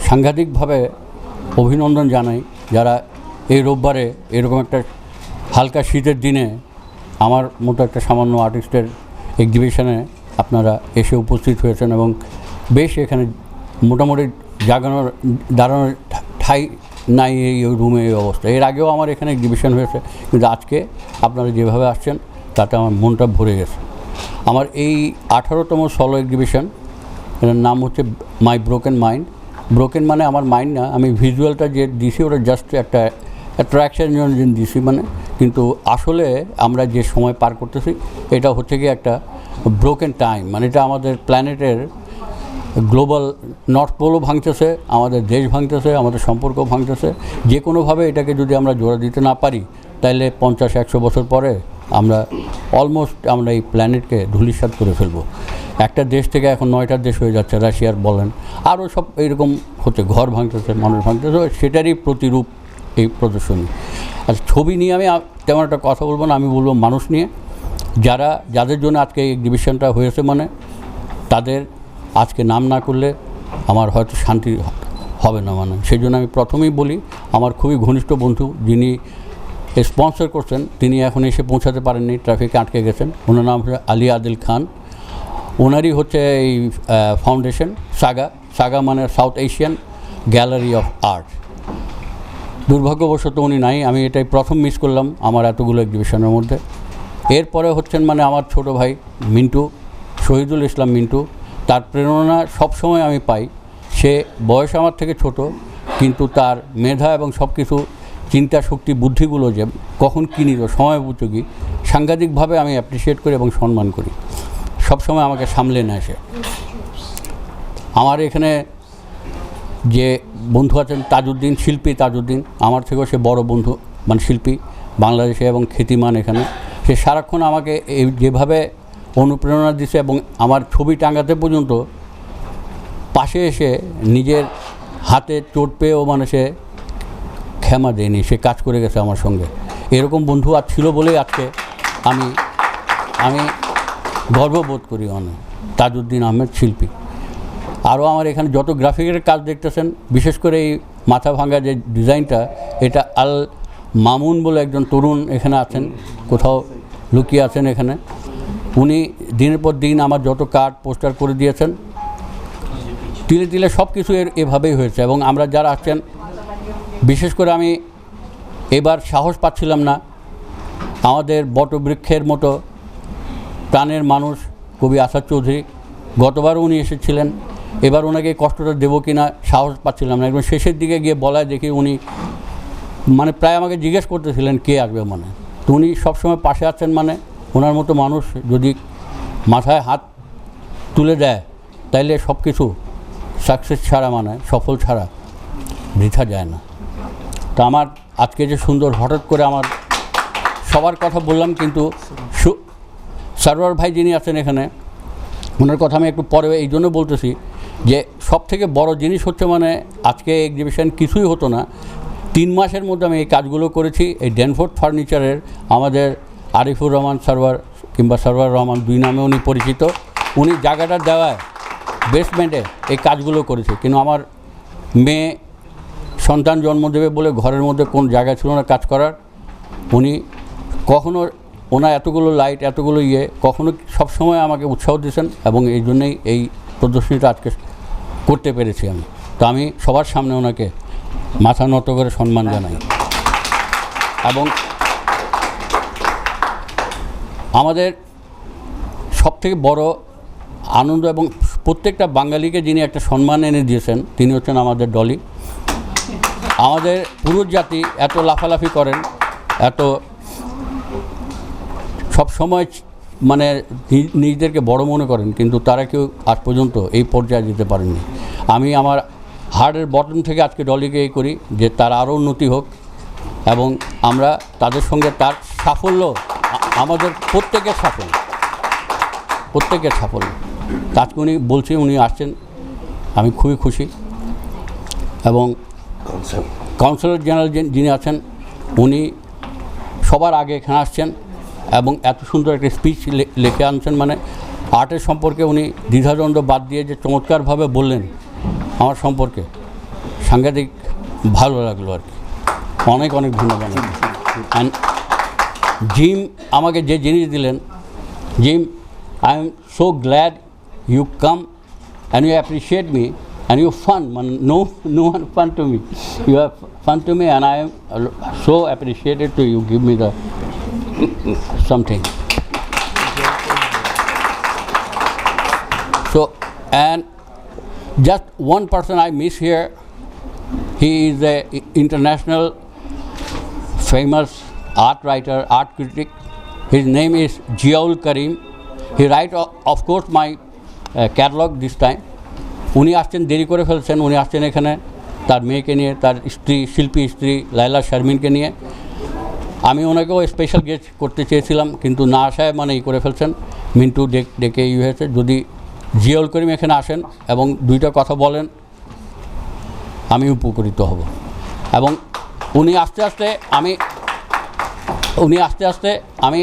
সাংঘাতিকভাবে অভিনন্দন জানাই যারা এই রোববারে এরকম একটা হালকা শীতের দিনে আমার মতো একটা সামান্য আর্টিস্টের এক্সিবিশনে আপনারা এসে উপস্থিত হয়েছেন এবং বেশ এখানে মোটামুটি দাঁড়ানোর ঠাই নাই এই রুমে এই অবস্থা। এর আগেও আমার এখানে এক্সিবিশন হয়েছে, কিন্তু আজকে আপনারা যেভাবে আসছেন তাতে আমার মনটা ভরে গেছে। আমার এই 18তম সলো এক্সিবিশন, এটার নাম হচ্ছে মাই ব্রোকেন মাইন্ড। ব্রোকেন মানে আমার মাইন্ড না, আমি ভিজুয়ালটা যে দিছি ওটা জাস্ট একটা অ্যাট্রাকশন জন্য দিছি, মানে কিন্তু আসলে আমরা যে সময় পার করতেছি এটা হচ্ছে কি একটা ব্রোকেন টাইম, মানে এটা আমাদের প্ল্যানেটের গ্লোবাল নর্থ পোলও ভাঙতেছে, আমাদের দেশ ভাঙতেছে, আমাদের সম্পর্ক ভাঙতেছে। যে কোনোভাবে এটাকে যদি আমরা জোড়া দিতে না পারি তাহলে 50-100 বছর পরে আমরা অলমোস্ট আমরা এই প্ল্যানেটকে ধূলিসাৎ করে ফেলবো। একটা দেশ থেকে এখন 9টা দেশ হয়ে যাচ্ছে, রাশিয়ার বলেন, আরও সব এইরকম হচ্ছে, ঘর ভাঙতেছে, মানুষ ভাঙতেছে, সেটারই প্রতিরূপ এই প্রদর্শনী। আচ্ছা, ছবি নিয়ে আমি তেমন একটা কথা বলবো না, আমি বলবো মানুষ নিয়ে, যাদের জন্য আজকে এই এক্সিবিশনটা হয়েছে, মানে তাদের আজকে নাম না করলে আমার হয়তো শান্তি হবে না, মানে সেই জন্য আমি প্রথমেই বলি আমার খুবই ঘনিষ্ঠ বন্ধু যিনি স্পন্সর করছেন, তিনি এখন এসে পৌঁছাতে পারেননি, ট্রাফিকে আটকে গেছেন। ওনার নাম হচ্ছে আলী আদিল খান। ওনারই হচ্ছে এই ফাউন্ডেশন সাগা মানে south Asian gallery of art. দুর্ভাগ্যবশত উনি নাই, আমি এটাই প্রথম মিস করলাম আমার এতগুলো এক্সিবিশনের মধ্যে। এরপরে হচ্ছেন মানে আমার ছোট ভাই মিন্টু, শহীদুল ইসলাম মিন্টু। তার প্রেরণা সবসময় আমি পাই। সে বয়স আমার থেকে ছোট, কিন্তু তার মেধা এবং সব কিছু চিন্তা শক্তি বুদ্ধিগুলো যে কখন কী নিল, সময় উপযোগী, সাংঘাতিকভাবে আমি অ্যাপ্রিসিয়েট করি এবং সম্মান করি। সবসময় আমাকে সামলে নেয় সে। আমার এখানে যে বন্ধু আছেন তাজউদ্দিন, শিল্পী তাজউদ্দিন, আমার থেকেও সে বড় বন্ধু, মানে শিল্পী বাংলাদেশে এবং খ্যাতিমান এখানে। সে সারাক্ষণ আমাকে যেভাবে অনুপ্রেরণা দিছে এবং আমার ছবি টাঙাতে পর্যন্ত পাশে এসে নিজের হাতে চোট পেয়েও মানে সে ক্ষমা দেয়নি, সে কাজ করে গেছে আমার সঙ্গে। এরকম বন্ধু আর ছিল বলেই আজকে আমি গর্ববোধ করি অনেক। তাজউদ্দিন আহমেদ শিল্পী। আরও আমার এখানে যত গ্রাফিকের কাজ দেখতেছেন, বিশেষ করে এই মাথা ভাঙা যে ডিজাইনটা, এটা আল মামুন বলে একজন তরুণ এখানে আছেন, কোথাও লুকিয়ে আছেন এখানে। উনি দিনের পর দিন আমার যত কার্ড পোস্টার করে দিয়েছেন, তিলে তিলে সব কিছু এভাবেই হয়েছে। এবং আমরা যারা আসছেন, বিশেষ করে আমি এবার সাহস পাচ্ছিলাম না, আমাদের বটবৃক্ষের মতো প্রাণের মানুষ কবি আসাদ চৌধুরী, গতবারও উনি এসেছিলেন, এবার ওনাকে কষ্টটা দেবো কি না সাহস পাচ্ছিলাম না। একদম শেষের দিকে গিয়ে বলায় দেখি উনি মানে প্রায় আমাকে জিজ্ঞেস করতেছিলেন কে আসবে, মানে তো উনি সবসময় পাশে আছেন। মানে ওনার মতো মানুষ যদি মাথায় হাত তুলে দেয় তাইলে সব কিছু সাকসেস ছাড়া, মানে সফল ছাড়া বৃথা যায় না। তো আমার আজকে যে সুন্দর, হঠাৎ করে আমার সবার কথা বললাম, কিন্তু সারোয়ার ভাই যিনি আছেন এখানে, ওনার কথা আমি একটু পরে এই জন্য বলতেছি যে সব থেকে বড় জিনিস হচ্ছে মানে আজকে এক্সিবিশন কিছুই হতো না, 3 মাসের মধ্যে আমি এই কাজগুলো করেছি। এই ড্যানফোর্ড ফার্নিচারের আমাদের আরিফুর রহমান সারোয়ার কিংবা সারোয়ার রহমান 2 নামে উনি পরিচিত, উনি জায়গাটা দেওয়ায় বেসমেন্টে এই কাজগুলো করেছে। কিন্তু আমার মেয়ে সন্তান জন্ম দেবে বলে ঘরের মধ্যে কোন জায়গা ছিল না কাজ করার, উনি কখনো ওনার এতগুলো লাইট, এতগুলো কখনো সবসময় আমাকে উৎসাহ দিয়েছেন, এবং এই জন্যই এই প্রদর্শনীটা আজকে করতে পেরেছি আমি। তো আমি সবার সামনে ওনাকে মাথা নত করে সম্মান জানাই। এবং আমাদের সবথেকে বড় আনন্দ এবং প্রত্যেকটা বাঙালিকে যিনি একটা সম্মান এনে দিয়েছেন, তিনি হচ্ছেন আমাদের ডলি। আমাদের পুরুষ জাতি এত লাফালাফি করেন, এত সব সময় মানে নিজেদেরকে বড় মনে করেন, কিন্তু তারা কেউ আজ পর্যন্ত এই পর্যায়ে যেতে পারেননি। আমি আমার হার্টের বটন থেকে আজকে ডলিকে এই করি যে তার আরও উন্নতি হোক, এবং আমরা তাদের সঙ্গে তার সাফল্য, আমাদের প্রত্যেকের সাফল্য। আজকে উনি বলছি, উনি আসছেন, আমি খুবই খুশি। এবং কাউন্সিলর জেনারেল যিনি আছেন, উনি সবার আগে এখানে আসছেন এবং এত সুন্দর একটা স্পিচ লিখে আনছেন। মানে আর্টের সম্পর্কে উনি দ্বিধাদ্বন্দ্ব বাদ দিয়ে যে চমৎকারভাবে বললেন আমার সম্পর্কে, সাংঘাতিক ভালো লাগলো আর কি। অনেক অনেক ধন্যবাদ। অ্যান্ড জিম আমাকে যে জিনিস দিলেন, Jim, I am so glad you come and you appreciate me and you fun, no one fun to me. You are fun to me, and I am so appreciated to you. Give me the something. So, and just one person I miss here. He is a international famous art writer, art critic. His name is Jiaul Karim. He write of course my catalog this time. উনি আসছেন দেরি করে ফেলছেন, উনি আসছেন এখানে তার মেয়েকে নিয়ে, তার স্ত্রী শিল্পী স্ত্রী লাইলা শারমিনকে নিয়ে। আমি ওনাকেও স্পেশাল গেস্ট করতে চেয়েছিলাম কিন্তু না আসায় মানে ই করে ফেলছেন, মিন্টু ডেকে ই হয়েছে। যদি জিয়াউল করিম এখানে আসেন এবং দুইটা কথা বলেন আমি উপকৃত হব। এবং উনি আস্তে আস্তে আমি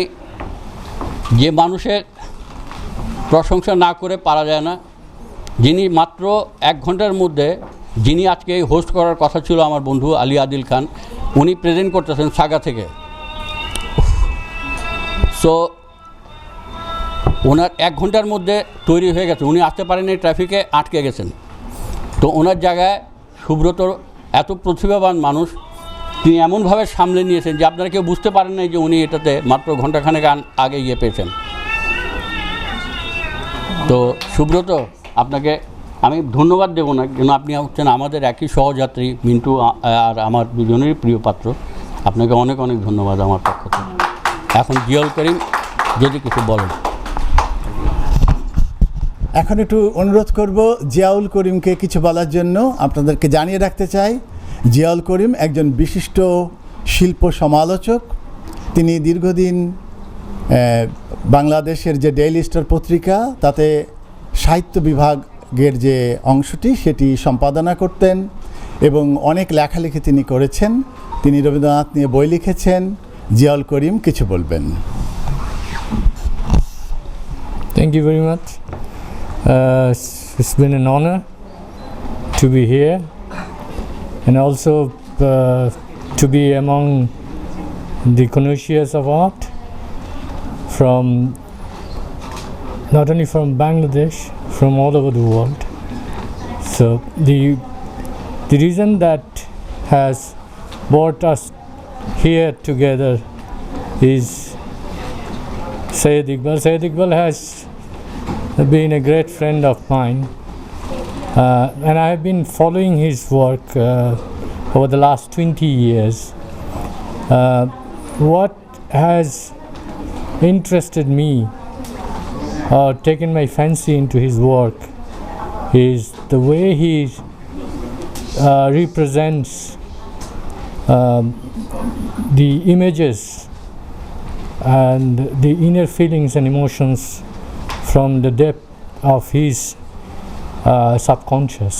যে মানুষের প্রশংসা না করে পারা যায় না, যিনি মাত্র 1 ঘন্টার মধ্যে যিনি আজকে হোস্ট করার কথা ছিল আমার বন্ধু আলী আদিল খান, উনি প্রেজেন্ট করতেছেন সাগা থেকে। সো ওনার 1 ঘন্টার মধ্যে তৈরি হয়ে গেছে, উনি আসতে পারেননি, ট্রাফিকে আটকে গেছেন। তো ওনার জায়গায় সুব্রত এত প্রতিভাবান মানুষ, তিনি এমনভাবে সামলে নিয়েছেন যে আপনারা কেউ বুঝতে পারেন নাই যে উনি এটাতে মাত্র ঘন্টাখানেক আগে গিয়ে পেয়েছেন। তো সুব্রত, আপনাকে আমি ধন্যবাদ দেবো না, কেন আপনি হচ্ছেন আমাদের একই সহযাত্রী, মিন্টু আর আমার দুজনেরই প্রিয় পাত্র। আপনাকে অনেক অনেক ধন্যবাদ আমার পক্ষ থেকে। এখন জিয়াউল করিম যদি কিছু বলেন। এখন একটু অনুরোধ করব জিয়াউল করিমকে কিছু বলার জন্য। আপনাদেরকে জানিয়ে রাখতে চাই জিয়াউল করিম একজন বিশিষ্ট শিল্প সমালোচক। তিনি দীর্ঘদিন বাংলাদেশের যে ডেইলি স্টার পত্রিকা তাতে সাহিত্য বিভাগের যে অংশটি সেটি সম্পাদনা করতেন এবং অনেক লেখালেখি তিনি করেছেন। তিনি রবীন্দ্রনাথ নিয়ে বই লিখেছেন। জিয়াউল করিম কিছু বলবেন। Thank you very much. It's been an honor to be here and also to be among the connoisseurs of art from not only from Bangladesh, from all over the world. So the reason that has brought us here together is Syed Iqbal. Syed Iqbal has been a great friend of mine, and I have been following his work over the last 20 years. What has interested me or taken my fancy into his work is the way he represents the images and the inner feelings and emotions from the depth of his subconscious,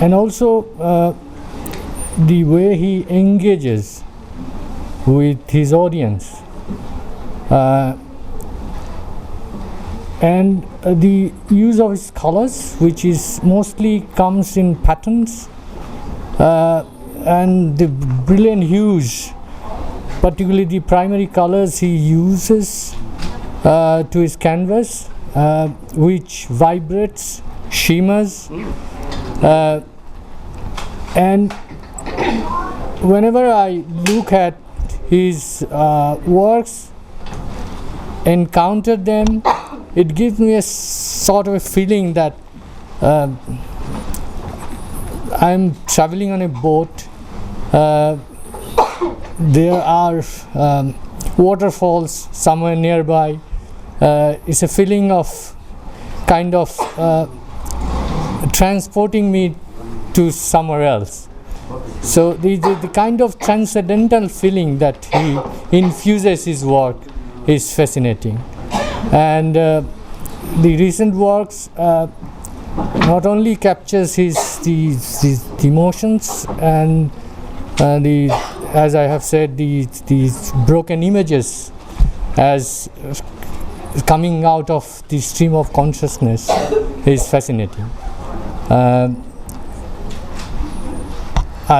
and also the way he engages with his audience, and the use of his colors, which is mostly comes in patterns, and the brilliant hues, particularly the primary colors he uses to his canvas, which vibrates, shimmers, and whenever I look at his works, encounter them, it gives me a sort of a feeling that I'm traveling on a boat. There are waterfalls somewhere nearby. It's a feeling of kind of transporting me to somewhere else. So the kind of transcendental feeling that he infuses his work is fascinating. And the recent works not only captures his emotions and as I have said, these broken images as coming out of the stream of consciousness is fascinating.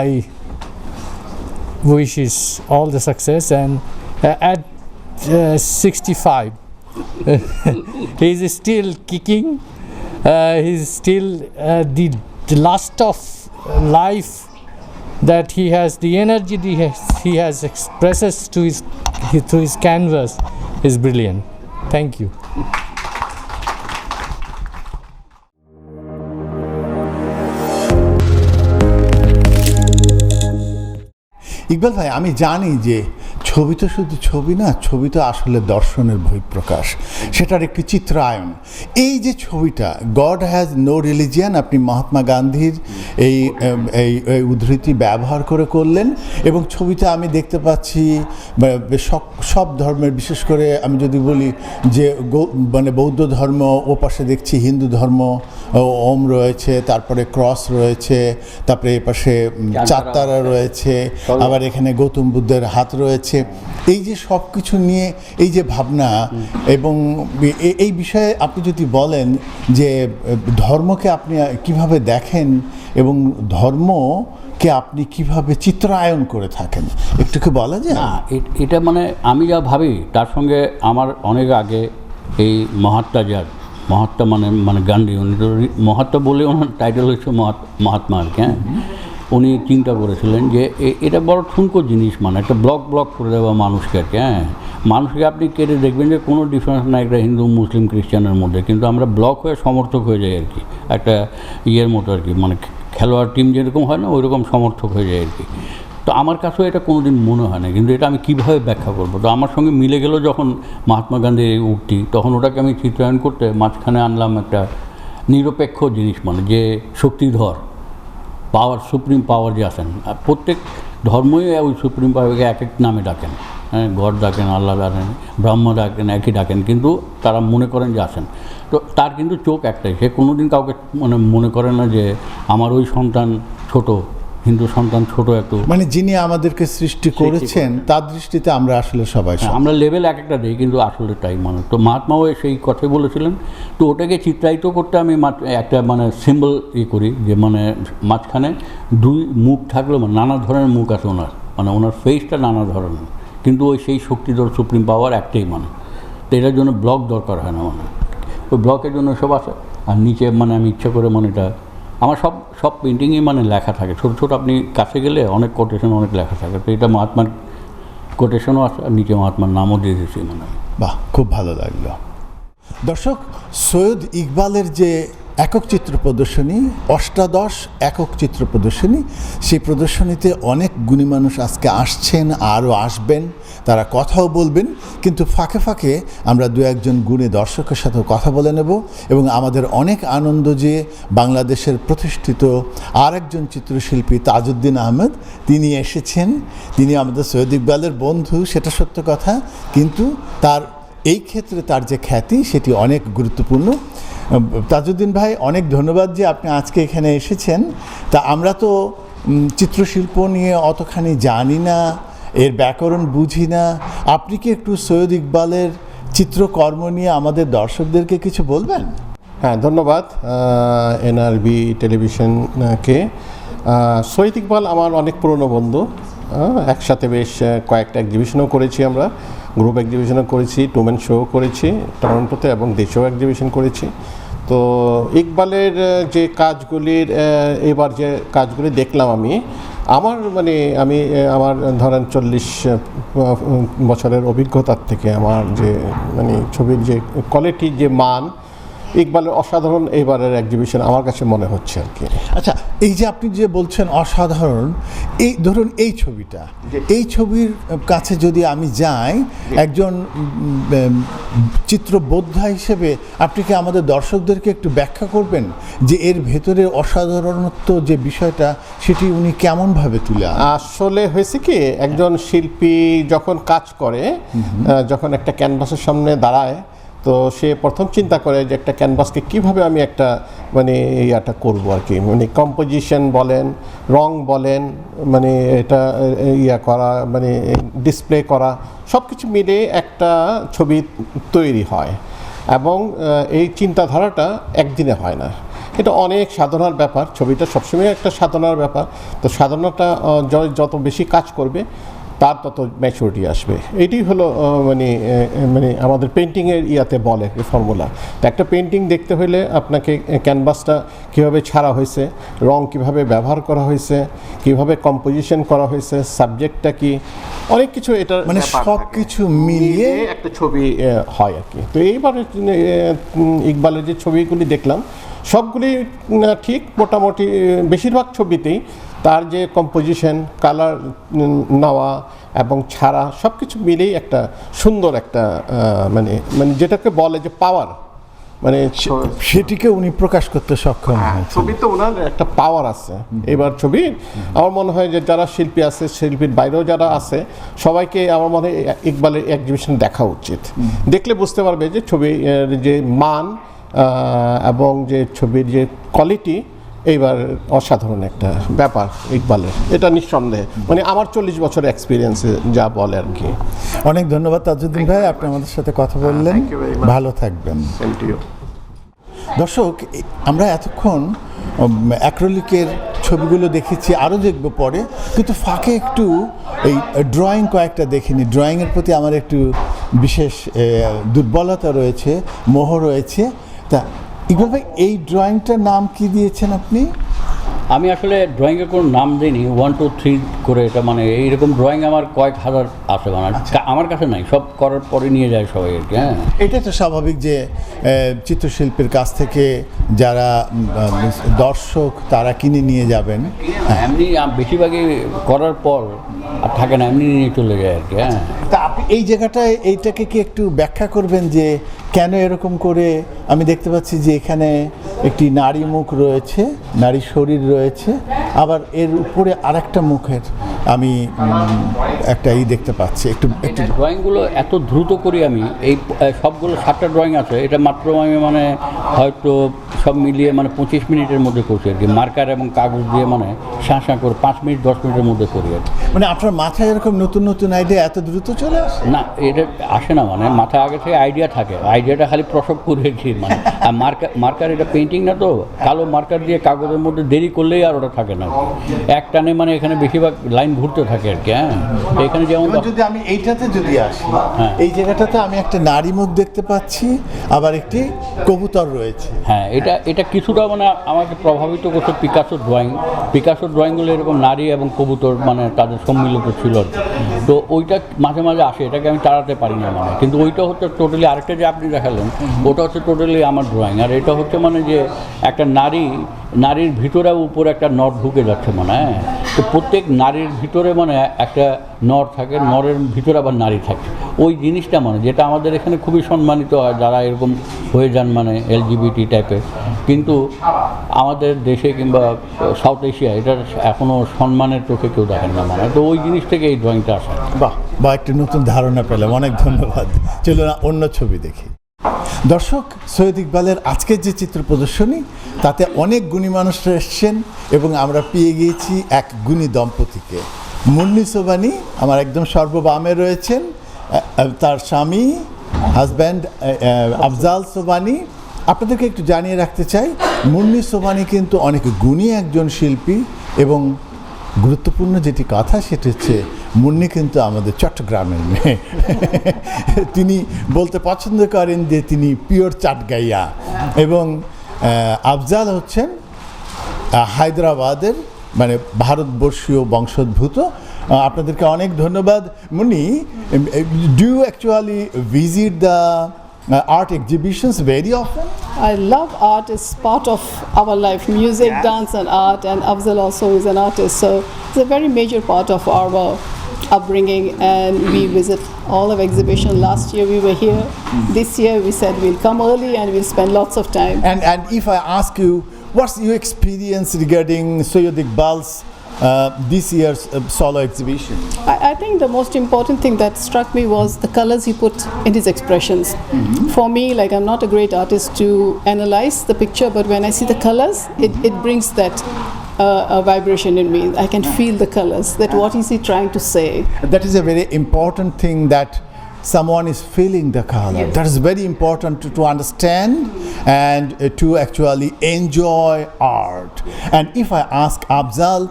I wish his all the success, and at 65 he's still kicking. He's still the lust of life that he has, the energy he has expresses through his canvas is brilliant. Thank you. Iqbal ভাই, আমি জানি যে ছবি তো শুধু ছবি না, ছবি তো আসলে দর্শনের বহিঃপ্রকাশ, সেটার একটি চিত্রায়ন। এই যে ছবিটা গড হ্যাজ নো রিলিজিয়ান, আপনি মহাত্মা গান্ধীর এই এই এই উদ্ধৃতি ব্যবহার করে করলেন, এবং ছবিতে আমি দেখতে পাচ্ছি সব ধর্মের, বিশেষ করে আমি যদি বলি যে মানে বৌদ্ধ ধর্ম, ও পাশে দেখছি হিন্দু ধর্ম, ওম রয়েছে, তারপরে ক্রস রয়েছে, তারপরে এ পাশে চারতারা রয়েছে, আবার এখানে গৌতম বুদ্ধের হাত রয়েছে। এই যে সব কিছু নিয়ে এই যে ভাবনা, এবং এই বিষয়ে আপনি যদি বলেন যে ধর্মকে আপনি কিভাবে দেখেন এবং ধর্মকে আপনি কিভাবে চিত্রায়ন করে থাকেন, একটু কি বলা যায়? না, এটা মানে আমি যা ভাবি তার সঙ্গে আমার অনেক আগে এই মহাত্মা মানে গান্ধী, উনি তো মহাত্মা বলে ওনার টাইটেল হচ্ছে মহাত্মা আর কি। হ্যাঁ, উনি চিন্তা করেছিলেন যে এটা বড় ঠুনকো জিনিস, মানে একটা ব্লক করে দেওয়া মানুষকে আর কি। হ্যাঁ, মানুষকে আপনি কেটে দেখবেন যে কোনো ডিফারেন্স নাই একটা হিন্দু মুসলিম খ্রিস্টানের মধ্যে, কিন্তু আমরা ব্লক হয়ে সমর্থক হয়ে যাই আর কি, একটা ইয়ের মতো আর কি, মানে খেলোয়াড় টিম যেরকম হয় না ওই রকম সমর্থক হয়ে যায় আর কি। তো আমার কাছেও এটা কোনো দিন মনে হয় না, কিন্তু এটা আমি কীভাবে ব্যাখ্যা করবো? তো আমার সঙ্গে মিলে গেল যখন মহাত্মা গান্ধীর এই উক্তি, তখন ওটাকে আমি চিত্রায়ন করতে মাঝখানে আনলাম একটা নিরপেক্ষ জিনিস, মানে যে শক্তিধর পাওয়ার, সুপ্রিম পাওয়ার যে আছেন, প্রত্যেক ধর্মই ওই সুপ্রিম পাওয়ারকে এক এক নামে ডাকেন। হ্যাঁ, গড ডাকেন, আল্লাহ ডাকেন, ব্রহ্ম ডাকেন, একই ডাকেন, কিন্তু তারা মনে করেন যে আছেন। তো তার কিন্তু চোখ একটাই, সে কোনো দিন কাউকে মানে মনে করে না যে আমার ওই সন্তান ছোট, হিন্দু সন্তান ছোট একটু, মানে যিনি আমাদেরকে সৃষ্টি করেছেন তার দৃষ্টিতে আমরা আসলে সবাই, আমরা লেভেল এক একটা দিই, কিন্তু আসলে তাই মানে। তো মহাত্মাও সেই কথাই বলেছিলেন। তো ওটাকে চিত্রায়িত করতে আমি একটা মানে সিম্বল করি, যে মানে মাঝখানে দুই মুখ থাকলেও মানে নানা ধরনের মুখ আছে ওনার, মানে ওনার ফেসটা নানা ধরনের, কিন্তু ওই সেই শক্তিধর সুপ্রিম পাওয়ার একটাই মানে। তো এটার জন্য ব্লক দরকার হয় না, মানে ওই ব্লকের জন্য সব আছে। আর নিচে মানে আমি ইচ্ছা করে মানে এটা আমার সব পেন্টিংয়ে মানে লেখা থাকে, ছোটো আপনি কাছে গেলে অনেক কোটেশন, অনেক লেখা থাকে। তো এটা মহাত্মার কোটেশনও আছে, আর নিচে মহাত্মার নামও দিয়ে দিয়েছি মানে। বাহ, খুব ভালো লাগলো। দর্শক, সৈয়দ ইকবালের যে একক চিত্র প্রদর্শনী, অষ্টাদশ একক চিত্র প্রদর্শনী, সেই প্রদর্শনীতে অনেক গুণী মানুষ আজকে আসছেন, আরও আসবেন, তারা কথাও বলবেন, কিন্তু ফাঁকে ফাঁকে আমরা দু একজন গুণী দর্শকের সাথেও কথা বলে নেব। এবং আমাদের অনেক আনন্দ যে বাংলাদেশের প্রতিষ্ঠিত আর একজন চিত্রশিল্পী তাজউদ্দিন আহমেদ, তিনি এসেছেন। তিনি আমাদের সৈয়দ ইকবালের বন্ধু, সেটা সত্য কথা, কিন্তু তার এই ক্ষেত্রে তার যে খ্যাতি সেটি অনেক গুরুত্বপূর্ণ। তাজউদ্দিন ভাই, অনেক ধন্যবাদ যে আপনি আজকে এখানে এসেছেন। তা আমরা তো চিত্রশিল্প নিয়ে অতখানি জানি না, এর ব্যাকরণ বুঝি না। আপনি কি একটু সৈয়দ ইকবালের চিত্রকর্ম নিয়ে আমাদের দর্শকদেরকে কিছু বলবেন? হ্যাঁ, ধন্যবাদ এনআরবি টেলিভিশনকে। সৈয়দ ইকবাল আমার অনেক পুরনো বন্ধু, একসাথে বেশ কয়েকটা এক্সিবিশনও করেছি আমরা, গ্রুপ এক্সিবিশনও করেছি, টুমেন শো করেছি টরন্টোতে, এবং দেশেও এক্সিবিশন করেছি। তো ইকবালের যে কাজগুলির এবার যে কাজগুলি দেখলাম আমি আমার ধরেন 40 বছরের অভিজ্ঞতার থেকে আমার যে মানে ছবির যে কোয়ালিটির যে মান, ইকবালের অসাধারণ এবারের এক্সিবিশন আমার কাছে মনে হচ্ছে আর কি। আচ্ছা, এই যে আপনি যে বলছেন অসাধারণ, এই ধরুন এই ছবিটা, এই ছবির কাছে যদি আমি যাই একজন চিত্রবোদ্ধা হিসেবে, আপনি কি আমাদের দর্শকদেরকে একটু ব্যাখ্যা করবেন যে এর ভেতরে অসাধারণত্ব যে বিষয়টা সেটি উনি কেমনভাবে তুলে আনেন? আসলে হয়েছে কি, একজন শিল্পী যখন কাজ করে, যখন একটা ক্যানভাসের সামনে দাঁড়ায়, তো সে প্রথম চিন্তা করে যে একটা ক্যানভাসকে কীভাবে আমি একটা মানে ইয়াটা করবো আর কি, মানে কম্পোজিশন বলেন, রং বলেন, মানে এটা ইয়া করা, মানে ডিসপ্লে করা, সব কিছু মিলে একটা ছবি তৈরি হয়। এবং এই চিন্তাধারাটা একদিনে হয় না, এটা অনেক সাধনার ব্যাপার। ছবিটা সবসময় একটা সাধনার ব্যাপার। তো সাধনাটা যত বেশি কাজ করবে তার তত ম্যাচুরিটি আসবে। এটাই হলো মানে আমাদের পেন্টিংয়ের ইয়াতে বলে ফর্মুলা। তো একটা পেন্টিং দেখতে হলে আপনাকে ক্যানভাসটা কীভাবে ছাড়া হয়েছে, রং কিভাবে ব্যবহার করা হয়েছে, কিভাবে কম্পোজিশন করা হয়েছে, সাবজেক্টটা কি, অনেক কিছু এটা মানে সব কিছু মিলিয়ে একটা ছবি হয় আর কি। তো এইবারে ইকবালের যে ছবিগুলি দেখলাম সবগুলি ঠিক মোটামুটি বেশিরভাগ ছবিতেই তার যে কম্পোজিশন, কালার নেওয়া এবং ছাড়া সব কিছু মিলেই একটা সুন্দর একটা মানে মানে যেটাকে বলে যে পাওয়ার, মানে সেটিকে উনি প্রকাশ করতে সক্ষম হয়েছে। ছবিতে ওনার একটা পাওয়ার আছে। এবার ছবি আমার মনে হয় যে যারা শিল্পী আছে, শিল্পীর বাইরেও যারা আছে, সবাইকে আমার মনে হয় ইকবালের এক্সিবিশন দেখা উচিত। দেখলে বুঝতে পারবে যে ছবির যে মান এবং যে ছবির যে কোয়ালিটি এইবার অসাধারণ একটা ব্যাপার ইকবালের, এটা নিঃসন্দেহে মানে আমার 40 বছরের এক্সপিরিয়েন্সে যা বলে আর কি। অনেক ধন্যবাদ তাজউদ্দিন ভাই, আপনি আমাদের সাথে কথা বললেন। ভালো থাকবেন। দর্শক, আমরা এতক্ষণ অ্যাক্রিলিকের ছবিগুলো দেখেছি, আরও দেখব পরে, কিন্তু ফাঁকে একটু এই ড্রয়িং কয়েকটা দেখিনি। ড্রয়িংয়ের প্রতি আমার একটু বিশেষ দুর্বলতা রয়েছে, মোহ রয়েছে। তা ইকবাল ভাই, এই ড্রয়িংটার নাম কি দিয়েছেন আপনি? আমি আসলে ড্রয়িংয়ের কোনো নাম দিইনি, 1 2 3 করে এটা মানে এইরকম ড্রয়িং আমার কয়েক হাজার আছে, মানে আমার কাছে নাই, সব করার পরে নিয়ে যায় সবাই আর কি। হ্যাঁ, এটা তো স্বাভাবিক যে চিত্রশিল্পীর কাছ থেকে যারা দর্শক তারা কিনে নিয়ে যাবেন। এমনি বেশিরভাগই করার পর আর থাকে না, এমনি নিয়ে চলে যায় আর কি। হ্যাঁ, তা আপনি এই জায়গাটায় এইটাকে কি একটু ব্যাখ্যা করবেন যে কেন এরকম করে? আমি দেখতে পাচ্ছি যে এখানে একটি নারী মুখ রয়েছে, নারী শরীর রয়েছে, আবার এর উপরে আরেকটা মুখের আমি একটা দেখতে পাচ্ছি। একটু ড্রয়িংগুলো এত দ্রুত করি আমি, এই সবগুলো 7টা ড্রয়িং আছে, এটা মাত্র আমি মানে হয়তো সব মিলিয়ে মানে 25 মিনিটের মধ্যে করছি আর কি, মার্কার এবং কাগজ দিয়ে মানে শাঁ করে 5 মিনিট 10 মিনিটের মধ্যে করি আর কি। মানে আপনার মাথায় এরকম নতুন নতুন আইডিয়া এত দ্রুত চলে আসে? না, এটা আসে না, মানে মাথায় আগে থেকে আইডিয়া থাকে, আইডিয়াটা খালি প্রসব করেছি মানে। আর মার্কার এটা পেন্টিং না তো, কালো মার্কার দিয়ে কাগজের মধ্যে দেরি করলেই আর ওটা থাকে না এক টানে, মানে এখানে বেশিরভাগ লাইন ঘুরতে থাকে আর কি। হ্যাঁ, এখানে যেমন যদি আমি এইটাতে যদি আসি, এই জায়গাটাতে আমি একটা নারী মুখ দেখতে পাচ্ছি, আবার একটি কবুতর রয়েছে। হ্যাঁ, এটা কিছুটা মানে আমাকে প্রভাবিত করছে পিকাসোর ড্রয়িংগুলো এরকম নারী এবং কবুতর মানে তাদের সম্মিলিত ছিল আর কি। তো ওইটা মাঝে মাঝে আসে, এটাকে আমি তাড়াতে পারি না মানে। কিন্তু ওইটা হচ্ছে টোটালি, আরেকটা যে আপনি দেখালেন ওটা হচ্ছে টোটালি আমার ড্রয়িং। আর এটা হচ্ছে মানে যে একটা নারীর ভিতরে উপরে একটা নর ঢুকে যাচ্ছে মানে। হ্যাঁ, তো প্রত্যেক নারীর ভিতরে মানে একটা নর থাকে, নরের ভিতরে আবার নারী থাকে। ওই জিনিসটা মানে যেটা আমাদের এখানে খুবই সম্মানিত হয় যারা এরকম হয়ে যান মানে LGBT টাইপের, কিন্তু আমাদের দেশে কিংবা সাউথ এশিয়া এটা এখনও সম্মানের চোখে কেউ দেখেন না মানে। তো ওই জিনিস থেকে এই ড্রয়িংটা আসে। বা একটু নতুন ধারণা পেলাম, অনেক ধন্যবাদ। চলো না অন্য ছবি দেখি। দর্শক, সৈয়দ ইকবালের আজকের যে চিত্র প্রদর্শনী, তাতে অনেক গুণী মানুষরা এসছেন এবং আমরা পেয়ে গিয়েছি এক গুণী দম্পতিকে। মুন্নি সোবানি আমার একদম সর্ববামে রয়েছেন, তার স্বামী হাজব্যান্ড আফজাল সোবানি। আপনাদেরকে একটু জানিয়ে রাখতে চাই, মুন্নি সোবানি কিন্তু অনেক গুণী একজন শিল্পী, এবং গুরুত্বপূর্ণ যেটি কথা সেটি হচ্ছে মুন্নি কিন্তু আমাদের চট্টগ্রামের মেয়ে। তিনি বলতে পছন্দ করেন যে তিনি পিওর চাটগাইয়া, এবং আফজাল হচ্ছেন হায়দ্রাবাদের মানে ভারতবর্ষীয় বংশোদ্ভূত। আপনাদেরকে অনেক ধন্যবাদ। Munni, do you actually visit the art exhibitions very often? I love art. It's part of our life, music, dance and art, and Afzal also is an artist, so it's a very major part of our upbringing, and we visit all of exhibition. Last year we were here. This year we said we'll come early and we'll spend lots of time. And if I ask you, what's your experience regarding Syed Iqbal's this year's solo exhibition? I think the most important thing that struck me was the colors he put in his expressions. For me, like, I'm not a great artist to analyze the picture, but when I see the colors, it brings that a vibration in me. I can feel the colors, that what is he trying to say. That is a very important thing, that someone is feeling the color. Yes. That is very important to understand and to actually enjoy art. And if I ask Afzal,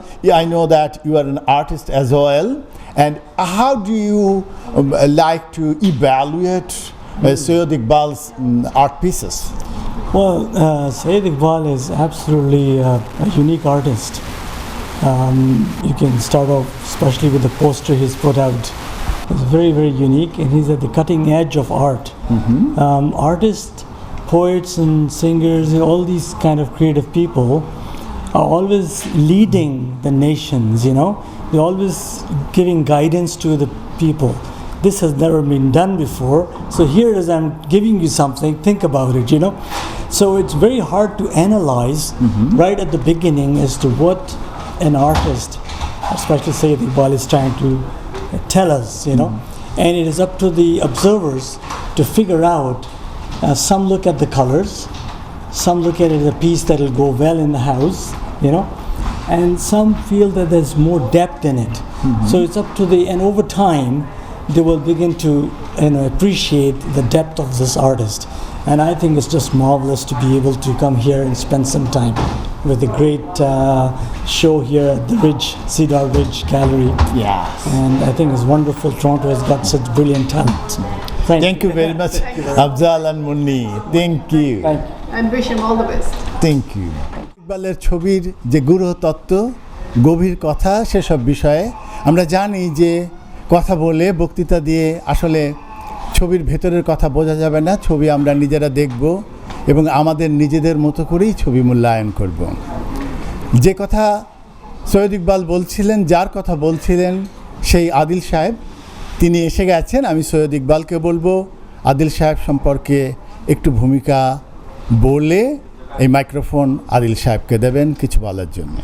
I know that you are an artist as well, and how do you like to evaluate Syed Iqbal's art pieces? Well, Syed Iqbal is absolutely a unique artist. You can start off especially with the poster he's put out. It's very, very unique, and he's at the cutting edge of art. Artists, poets and singers and all these kind of creative people are always leading the nations, you know. They're always giving guidance to the people. This has never been done before. So here it is, I'm giving you something, think about it, you know. So it's very hard to analyze right at the beginning as to what an artist, especially Syed Iqbal, is trying to tell us, you know. And it is up to the observers to figure out. Some look at the colors, some look at it as a piece that will go well in the house, you know, and some feel that there's more depth in it. So it's up to and over time, they will begin to, you know, appreciate the depth of this artist. And I think it's just marvelous to be able to come here and spend some time with a great show here at the Cedar Ridge Gallery. Yes. And I think it's wonderful. Toronto has got such brilliant talent. Thank you very much, Afzal and Munni. Thank you. And wish him all the best. Thank you. ইকবালের ছবির যে গূঢ় তত্ত্ব, গভীর কথা, সেসব বিষয়ে আমরা জানি যে কথা বলে, বক্তৃতা দিয়ে আসলে ছবির ভেতরের কথা বোঝা যাবে না। ছবি আমরা নিজেরা দেখব এবং আমাদের নিজেদের মতো করেই ছবি মূল্যায়ন করব। যে কথা সৈয়দ ইকবাল বলছিলেন, যার কথা বলছিলেন সেই আদিল সাহেব, তিনি এসে গেছেন। আমি সৈয়দ ইকবালকে বলবো আদিল সাহেব সম্পর্কে একটু ভূমিকা বলে এই মাইক্রোফোন আদিল সাহেবকে দেবেন কিছু বলার জন্য।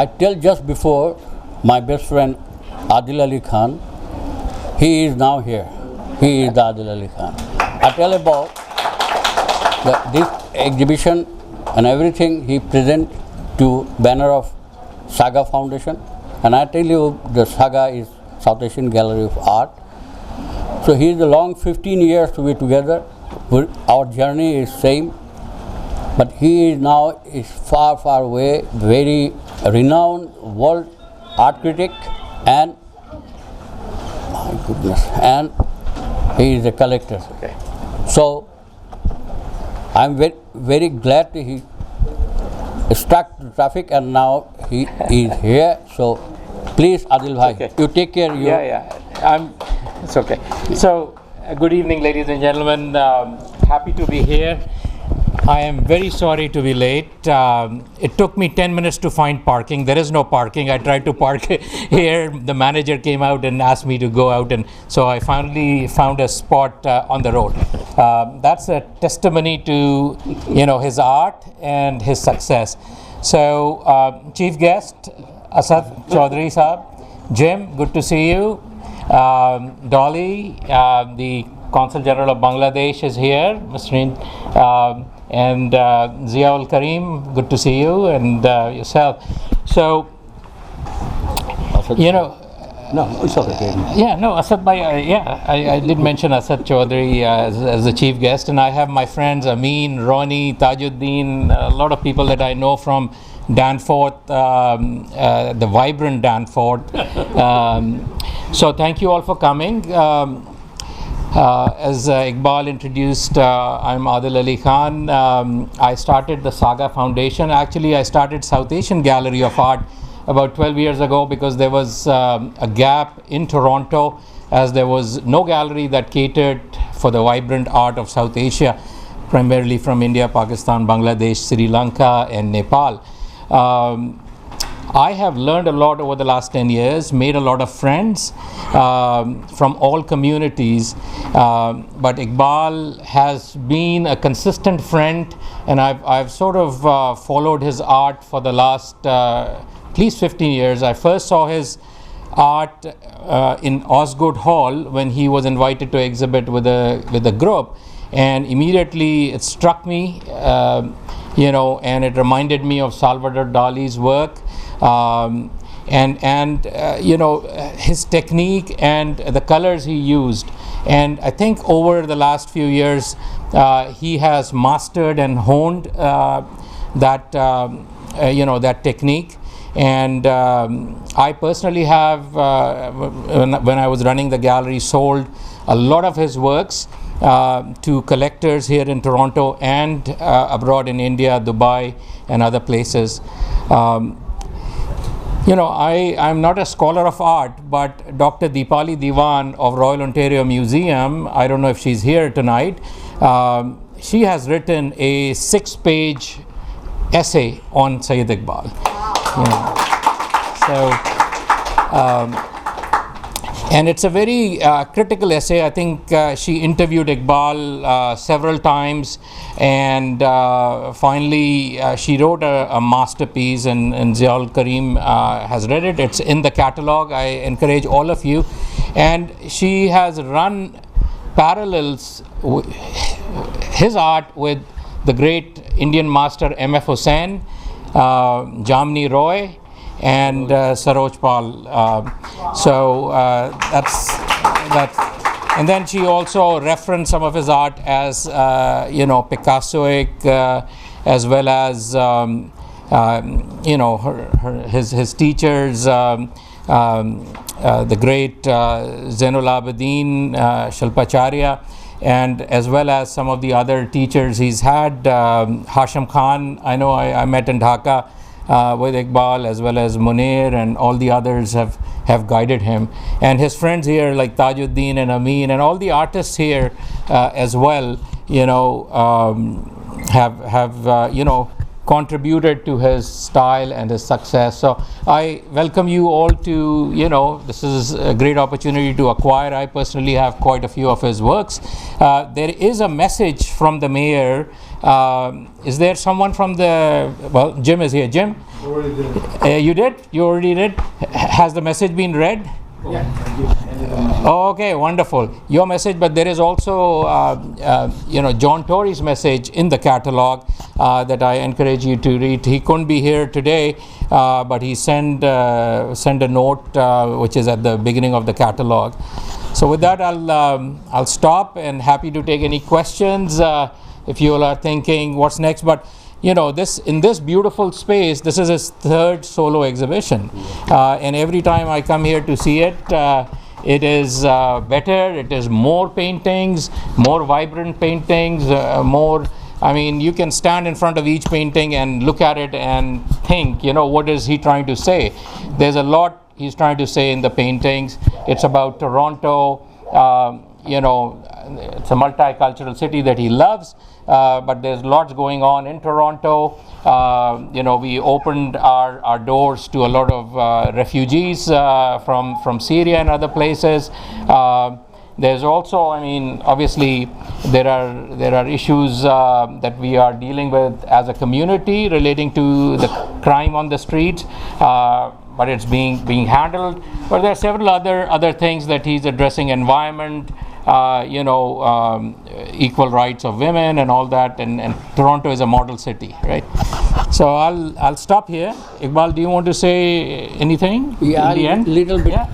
I tell just before my best friend Adil Ali Khan, he is now here. He is the Adil Ali Khan. I tell about this exhibition and everything he present to banner of Saga Foundation. And I tell you, the Saga is South Asian Gallery of Art. So he is a long 15 years to be together. Our journey is same, but he is now far, far away, very renowned world art critic, and my goodness, and he is a collector. Okay. So I'm very, very glad that he stuck the traffic, and now he is here. So please, Adil bhai, you take care. It's okay. So, good evening, ladies and gentlemen. Happy to be here. I am very sorry to be late. It took me 10 minutes to find parking. There is no parking. I tried to park here. The manager came out and asked me to go out, and so I finally found a spot on the road. That's a testimony to, you know, his art and his success. So, chief guest Asad Chaudhary Saab, Jim, good to see you. Dolly, the Consul General of Bangladesh is here, and Ziaul Karim, good to see you, and yourself. So, you know, no, it's okay. Asad Bhai, I did mention Asad Chaudhary as the chief guest, and I have my friends Amin, Ronnie, Tajuddin, a lot of people that I know from Danforth, the vibrant Danforth. So thank you all for coming. As Iqbal introduced, I'm Adil Ali Khan. I started the Saga Foundation. Actually, I started South Asian Gallery of Art about 12 years ago because there was a gap in Toronto, as there was no gallery that catered for the vibrant art of South Asia, primarily from India, Pakistan, Bangladesh, Sri Lanka, and Nepal. I have learned a lot over the last 10 years, made a lot of friends from all communities, but Iqbal has been a consistent friend, and I've sort of followed his art for the last at least 15 years. I first saw his art in Osgood Hall when he was invited to exhibit with a group, and immediately it struck me, you know, and it reminded me of Salvador Dali's work. And you know, his technique and the colors he used, and I think over the last few years he has mastered and honed that you know, that technique. And I personally have when I was running the gallery, sold a lot of his works to collectors here in Toronto and abroad in India, Dubai, and other places. You know, I'm not a scholar of art, but Dr. Deepali Diwan of Royal Ontario Museum, I don't know if she's here tonight, she has written a 6-page essay on Syed Iqbal. And it's a very critical essay. I think she interviewed Iqbal several times, and finally she wrote a masterpiece, and Ziaul Karim has read it. It's in the catalog. I encourage all of you. And she has run parallels, his art with the great Indian master M.F. Hussain, Jamni Roy, and Saroj Pal. That's and then she also referenced some of his art as Picassoic, as well as his teachers, the great Zainul Abidin Shalpacharya, and as well as some of the other teachers he's had. Hashim Khan, I know I met in Dhaka with Iqbal, as well as Munir, and all the others have guided him, and his friends here like Tajuddin and Amin and all the artists here as well, have contributed to his style and his success. So I welcome you all to, this is a great opportunity to acquire. I personally have quite a few of his works. There is a message from the mayor. Is there someone from the, Jim is here. Jim? Already did. You did? You already did? Has the message been read? Yeah. Okay, wonderful. Your message, but there is also, John Tory's message in the catalog that I encourage you to read. He couldn't be here today, but he sent a note which is at the beginning of the catalog. So with that, I'll stop, and happy to take any questions if you all are thinking what's next. But in this beautiful space, this is his third solo exhibition, and every time I come here to see it, it is better. It is more paintings, more vibrant paintings, more. I mean, you can stand in front of each painting and look at it and think, what is he trying to say? There's a lot he's trying to say in the paintings. It's about Toronto. It's a multicultural city that he loves, but there's lots going on in Toronto. We opened our doors to a lot of refugees from Syria and other places. There's also, obviously there are issues that we are dealing with as a community relating to the crime on the streets. But it's being handled. But there are several other things that he's addressing: environment, equal rights of women, and all that. And Toronto is a model city, right? So I'll stop here. Iqbal, do you want to say anything? Yeah, in the end? Little bit. Yeah.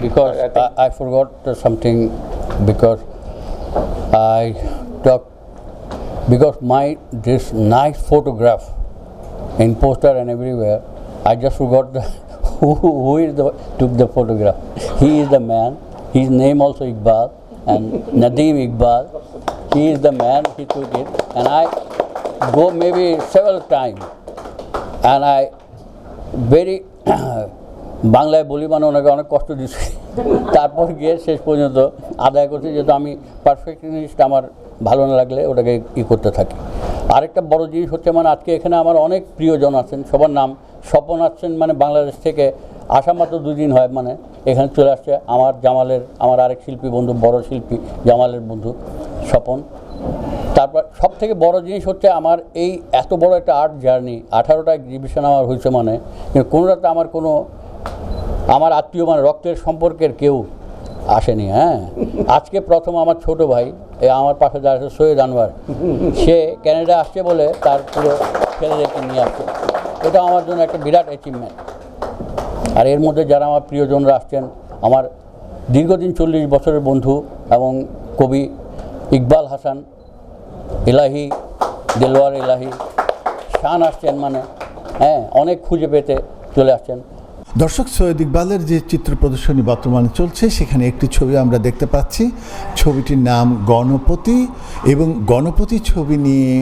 Because I forgot something. Because I talked. Because this nice photograph in poster and everywhere, I just forgot who took the photograph. He is the man. His name also Iqbal, and Nadeem Iqbal. He is the man. He took it, and I go maybe several times, and I very বাংলায় বলি মানে ওনাকে অনেক কষ্ট দিচ্ছি, তারপর গিয়ে শেষ পর্যন্ত আদায় করছি, যেহেতু আমি পারফেকশনিস্ট, আমার ভালো না লাগলে ওটাকে করতে থাকি। আরেকটা বড় জিনিস হচ্ছে আজকে এখানে আমার অনেক প্রিয়জন আছেন, সবার নাম স্বপন আসছেন, বাংলাদেশ থেকে আসা মাত্র 2 দিন হয়, এখানে চলে আসছে আমার আরেক শিল্পী বন্ধু, বড় শিল্পী জামালের বন্ধু স্বপন। তারপর সব থেকে বড় জিনিস হচ্ছে আমার এই এত বড় একটা আর্ট জার্নি, 18টা এক্সিবিশন আমার হয়েছে, কোনোটাতে আমার আত্মীয় রক্তের সম্পর্কের কেউ আসেনি। হ্যাঁ, আজকে প্রথম আমার ছোট ভাই, আমার পাশে যারা আছে সৈয়দ আনোয়ার, সে ক্যানাডা আসছে বলে তার পুরো ছেলেদেরকে নিয়ে আসছে। এটা আমার জন্য একটা বিরাট অ্যাচিভমেন্ট। আর এর মধ্যে যারা আমার প্রিয়জনরা আসছেন, আমার দীর্ঘদিন 40 বছরের বন্ধু এবং কবি ইকবাল হাসান, ইলাহি, দেলোয়ার ইলাহি, শান আসছেন, অনেক খুঁজে পেতে চলে আসছেন। দর্শক, সৈয়দ ইকবালের যে চিত্র প্রদর্শনী বর্তমানে চলছে, সেখানে একটি ছবি আমরা দেখতে পাচ্ছি। ছবিটির নাম গণপতি, এবং গণপতি ছবি নিয়ে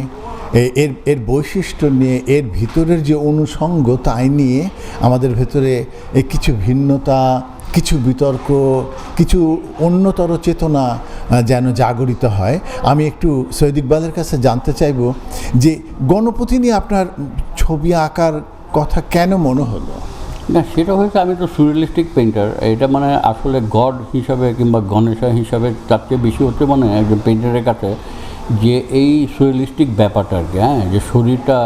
এর বৈশিষ্ট্য নিয়ে, এর ভিতরের যে অনুষঙ্গ তাই নিয়ে আমাদের ভেতরে কিছু ভিন্নতা, কিছু বিতর্ক, কিছু অন্যতর চেতনা যেন জাগরিত হয়। আমি একটু সৈয়দ ইকবালের কাছে জানতে চাইব যে গণপতি নিয়ে আপনার ছবি আঁকার কথা কেন মনে হলো? না, সেটা হয়েছে আমি তো সুরিয়ালিস্টিক পেইন্টার, এটা মানে আসলে গড হিসাবে কিংবা গণেশা হিসাবে তার চেয়ে বেশি হচ্ছে মানে একজন পেইন্টারের কাছে যে এই সুরিয়ালিস্টিক ব্যাপারটা আর কি, হ্যাঁ, যে শরীরটা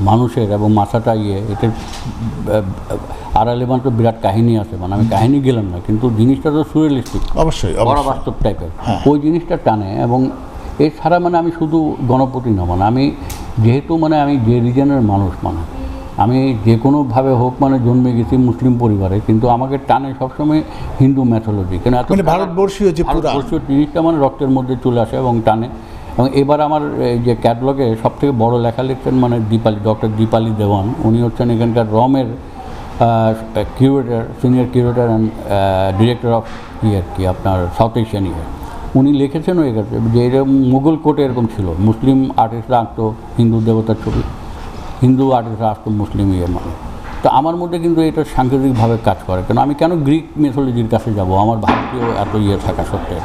মানুষের এবং মাথাটা এটার আড়ালে মাত্র বিরাট কাহিনী আছে, মানে আমি কাহিনী গেলাম না, কিন্তু জিনিসটা তো সুরিয়ালিস্টিক, অবশ্যই বাস্তব টাইপের, ওই জিনিসটা টানে। এবং এছাড়া মানে আমি শুধু গণপতি না, মানে আমি যেহেতু মানে আমি যে রিজনের মানুষ, মানে আমি যে কোনোভাবে হোক মানে জন্মে গেছি মুসলিম পরিবারে, কিন্তু আমাকে টানে সবসময় হিন্দু ম্যাথোলজি, কেন এত ভারতবর্ষীয় জিনিসটা মানে রক্তের মধ্যে চলে আসে এবং টানে। এবং এবার আমার এই যে ক্যাটালগে সবথেকে বড় লেখা লিখছেন মানে ডক্টর দীপালি দেওয়ান, উনি হচ্ছেন এখানকার রমের curator, senior curator and director of আর কি আপনার সাউথ এশিয়ান উনি লিখেছেন ওই কাছে যে এরকম মুঘল কোর্টে এরকম ছিল, মুসলিম আর্টিস্টরা আঁকতো হিন্দু দেবতার ছবি, হিন্দু আর্টিস্টরা আঁকতো মুসলিম মানে। তো আমার মধ্যে কিন্তু এটা সাংকেতিকভাবে কাজ করে, কেন আমি কেন গ্রিক মিথোলজির কাছে যাব আমার ভারতীয় এত থাকা সত্ত্বেও।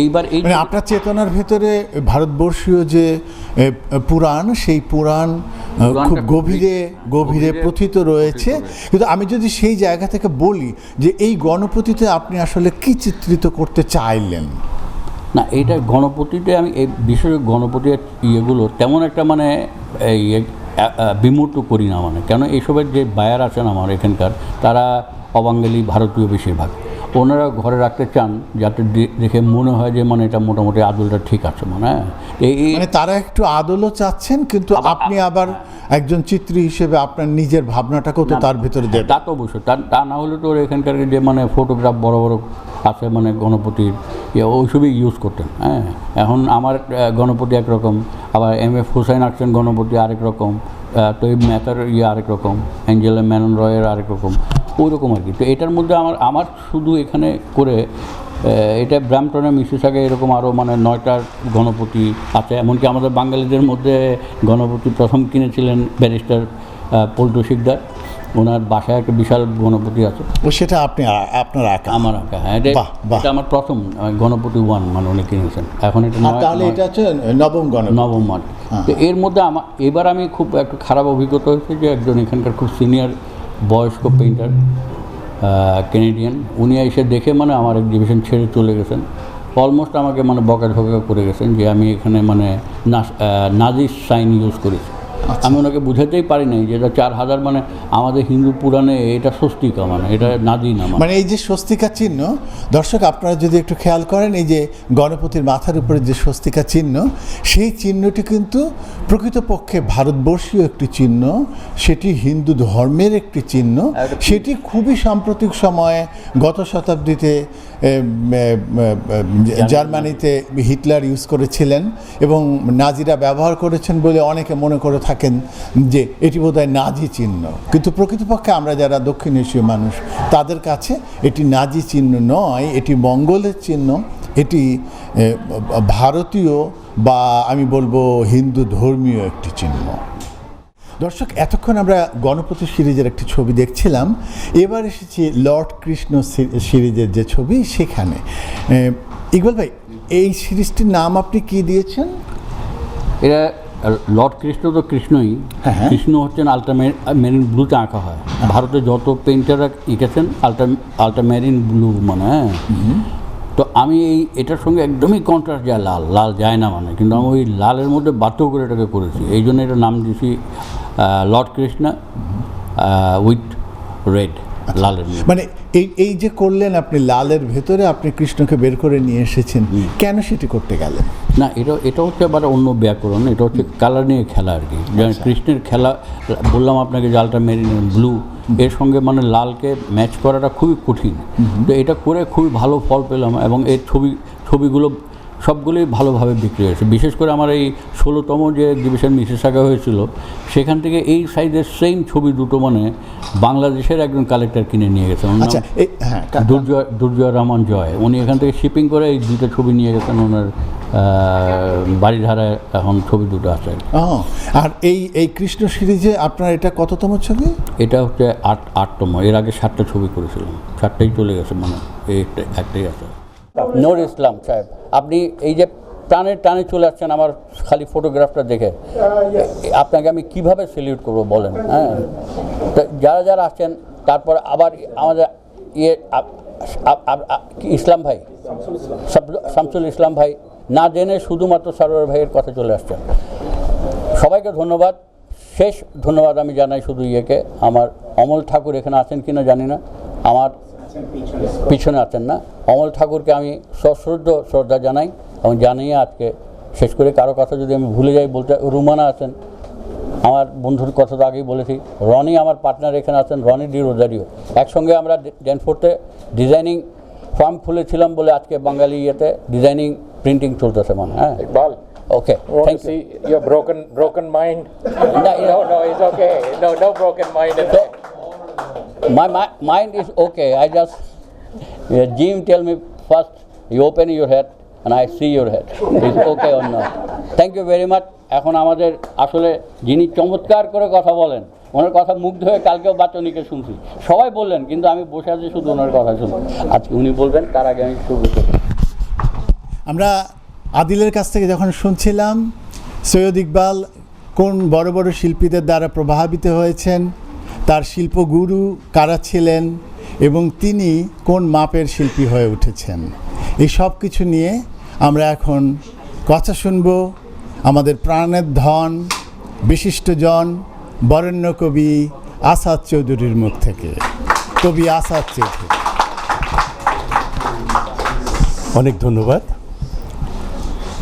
এইবার এই আপনার চেতনার ভেতরে ভারতবর্ষীয় যে পুরাণ, সেই পুরাণ খুব গভীরে প্রথিত রয়েছে। কিন্তু আমি যদি সেই জায়গা থেকে বলি যে এই গণপতিতে আপনি আসলে কি চিত্রিত করতে চাইলেন? না, এইটা গণপতিতে আমি এই বিশেষ গণপতির ইয়েগুলো তেমন একটা মানে বিমূর্ত করি না, মানে কেন এইসবের যে বায়ার আছেন আমার এখানকার, তারা অবাঙ্গালি ভারতীয় বেশিরভাগ, ওনারা ঘরে রাখতে চান যাতে দেখে মনে হয় যে মানে এটা মোটামুটি আদলটা ঠিক আছে, মানে তারা একটু আদলও চাচ্ছেন, কিন্তু আপনি আবার একজন চিত্রী হিসেবে আপনার নিজের ভাবনাটাকেও তো তার ভিতরে দেন। তা তো অবশ্যই, তা না হলে তো এখানকার যে মানে ফটোগ্রাফ বড় বড় আছে মানে গণপতির ওইসবই ইউজ করতেন। হ্যাঁ, এখন আমার গণপতি একরকম, আবার এম.এফ. হুসাইন আঁকছেন গণপতি আরেক রকম, তৈব মেহতার আরেক রকম, অ্যাঞ্জেলা ম্যানন রয়ের আরেক রকম, ওই রকম আর কি। তো এটার মধ্যে আমার শুধু এখানে করে এটা ব্রাম্পটনে মিসিসাগে এরকম আরও মানে 9টার গণপতি আছে। এমনকি আমাদের বাঙালিদের মধ্যে গণপতি প্রথম কিনেছিলেন ব্যারিস্টার পল্টু শিকদার, ওনার বাসায় একটা বিশাল গণপতি আছে, সেটা আপনার আঁকা? আমার আঁকা, হ্যাঁ, এটা আমার প্রথম গণপতি 1 মানে উনি কিনেছেন। এখন এটা হচ্ছে নবম মানে। তো এর মধ্যে এবার আমি খুব একটা খারাপ অভিজ্ঞতা হয়েছে যে একজন এখানকার খুব সিনিয়র বয়স্ক পেইন্টার কেনেডিয়ান, উনি এসে দেখে মানে আমার এক্সিবিশন ছেড়ে চলে গেছেন, অলমোস্ট আমাকে মানে বকাঝকা করে গেছেন যে আমি এখানে মানে নাজি সাইন ইউজ করেছি। আমি ওনাকে বুঝাতেই পারি নাই যে এটা 4000 মানে আমাদের হিন্দু পুরাণে এটা স্বস্তিকা, মানে এটা নাজি না, মানে এই যে স্বস্তিকা চিহ্ন, দর্শক আপনারা যদি একটু খেয়াল করেন, এই যে গণপতির মাথার উপরে যে স্বস্তিকা চিহ্ন, সেই চিহ্নটি কিন্তু প্রকৃতপক্ষে ভারতবর্ষীয় একটি চিহ্ন, সেটি হিন্দু ধর্মের একটি চিহ্ন। সেটি খুবই সাম্প্রতিক সময়ে গত শতাব্দীতে জার্মানিতে হিটলার ইউজ করেছিলেন এবং নাজিরা ব্যবহার করেছেন বলে অনেকে মনে করে থাকেন যে এটি বোধহয় নাজি চিহ্ন, কিন্তু প্রকৃতপক্ষে আমরা যারা দক্ষিণ এশীয় মানুষ তাদের কাছে এটি নাজি চিহ্ন নয়, এটি মঙ্গলের চিহ্ন, এটি ভারতীয় বা আমি বলবো হিন্দু ধর্মীয় একটি চিহ্ন। দর্শক, এতক্ষণ আমরা গণপতি সিরিজের একটি ছবি দেখছিলাম, এবার এসেছি লর্ড কৃষ্ণ সিরিজের যে ছবি সেখানে। ইকবাল ভাই, এই সিরিজটির নাম আপনি কি দিয়েছেন? এটা লর্ড কৃষ্ণ তো কৃষ্ণই, কৃষ্ণ হচ্ছেন আল্ট্রামেরিন ব্লুতে আঁকা হয়। ভারতে যত পেইন্টাররা এঁকেছেন আল্ট্রামেরিন ব্লু মানে, তো আমি এটার সঙ্গে একদমই কন্ট্রাস্ট যায়, লাল যায় না মানে, কিন্তু আমি ওই লালের মধ্যে বাধ্য করে এটাকে করেছি, এই জন্য এটার নাম দিয়েছি লর্ড কৃষ্ণ উইথ রেড, লালের। মানে এই যে করলেন আপনি লালের ভেতরে আপনি কৃষ্ণকে বের করে নিয়ে এসেছেন, কেন সেটি করতে গেলেন? না, এটা হচ্ছে আবার অন্য ব্যাকরণ, এটা হচ্ছে কালার নিয়ে খেলা আর কি। কৃষ্ণের খেলা বললাম আপনাকে যে আল্ট্রামেরিন ব্লু, এর সঙ্গে মানে লালকে ম্যাচ করাটা খুবই কঠিন, তো এটা করে খুবই ভালো ফল পেলাম এবং এর ছবিগুলো সবগুলোই ভালোভাবে বিক্রি হয়েছে। বিশেষ করে আমার এই 16তম যে এক্সিবিশন মিসিসাগা হয়েছিল, সেখান থেকে এই সাইজের সেম ছবি দুটো মানে বাংলাদেশের একজন কালেক্টর কিনে নিয়ে গেছেন, দুর্জয় রহমান জয়, উনি এখান থেকে শিপিং করে এই দুটো ছবি নিয়ে গেছেন ওনার বাড়িধারায়, এখন ছবি দুটো আছে। আর এই কৃষ্ণ সিরিজে আপনার এটা কততম ছবি? এটা হচ্ছে 8তম। এর আগে 7টা ছবি করেছিলাম, 7টাই চলে গেছে, মানে একটাই আছে। নূর ইসলাম সাহেব। আপনি এই যে টানে টানে চলে আসছেন আমার খালি ফটোগ্রাফটা দেখে, আপনাকে আমি কিভাবে সেলিউট করবো বলেন। হ্যাঁ, তো যারা যারা আসছেন, তারপর আবার আমাদের ইয়ে ইসলাম ভাই, শামসুল ইসলাম ভাই, না জেনে শুধুমাত্র সারোয়ার ভাইয়ের কথা চলে আসছেন। সবাইকে ধন্যবাদ। শেষ ধন্যবাদ আমি জানাই শুধু ইয়েকে, আমার অমল ঠাকুর এখানে আছেন কিনা জানি না, আমার পিছনে আছেন না, অমল ঠাকুরকে আমি শ্রদ্ধা জানাই এবং জানিয়ে আজকে শেষ করে। কারো কথা যদি আমি ভুলে যাই বলতে, রুমানা আছেন, আমার বন্ধুর কথা তো আগেই বলেছি, রনি আমার পার্টনার এখানে আছেন, রনি ডি রোজারিও, একসঙ্গে আমরা ড্যানফোর্টে ডিজাইনিং ফার্ম খুলেছিলাম বলে আজকে বাঙালি ইয়েতে ডিজাইনিং প্রিন্টিং চলতেছে মনে। হ্যাঁ, Iqbal, okay, thank you. Your broken mind? No, it's okay. No broken mind. My mind is okay. I just Jim tell me first. You open your head and I see your head. Is okay or not? Thank you very much. এখন আমাদের আসলে যিনি চমৎকার করে কথা বলেন, ওনার কথা মুগ্ধ হয়ে কালকেও বাচনিকে শুনছি, সবাই বললেন, কিন্তু আমি বসে আছি শুধু ওনার কথা শুনছি। আজকে উনি বলবেন, তার আগে আমি শুরু করব। আমরা আদিলের কাছ থেকে যখন শুনছিলাম সৈয়দ ইকবাল কোন বড় বড় শিল্পীদের দ্বারা প্রভাবিত হয়েছেন, তার শিল্পগুরু কারা ছিলেন এবং তিনি কোন মাপের শিল্পী হয়ে উঠেছেন, এই সব কিছু নিয়ে আমরা এখন কথা শুনব আমাদের প্রাণের ধন, বিশিষ্টজন, বরেণ্য কবি আসাদ চৌধুরীর মুখ থেকে। কবি আসাদ চৌধুরী। অনেক ধন্যবাদ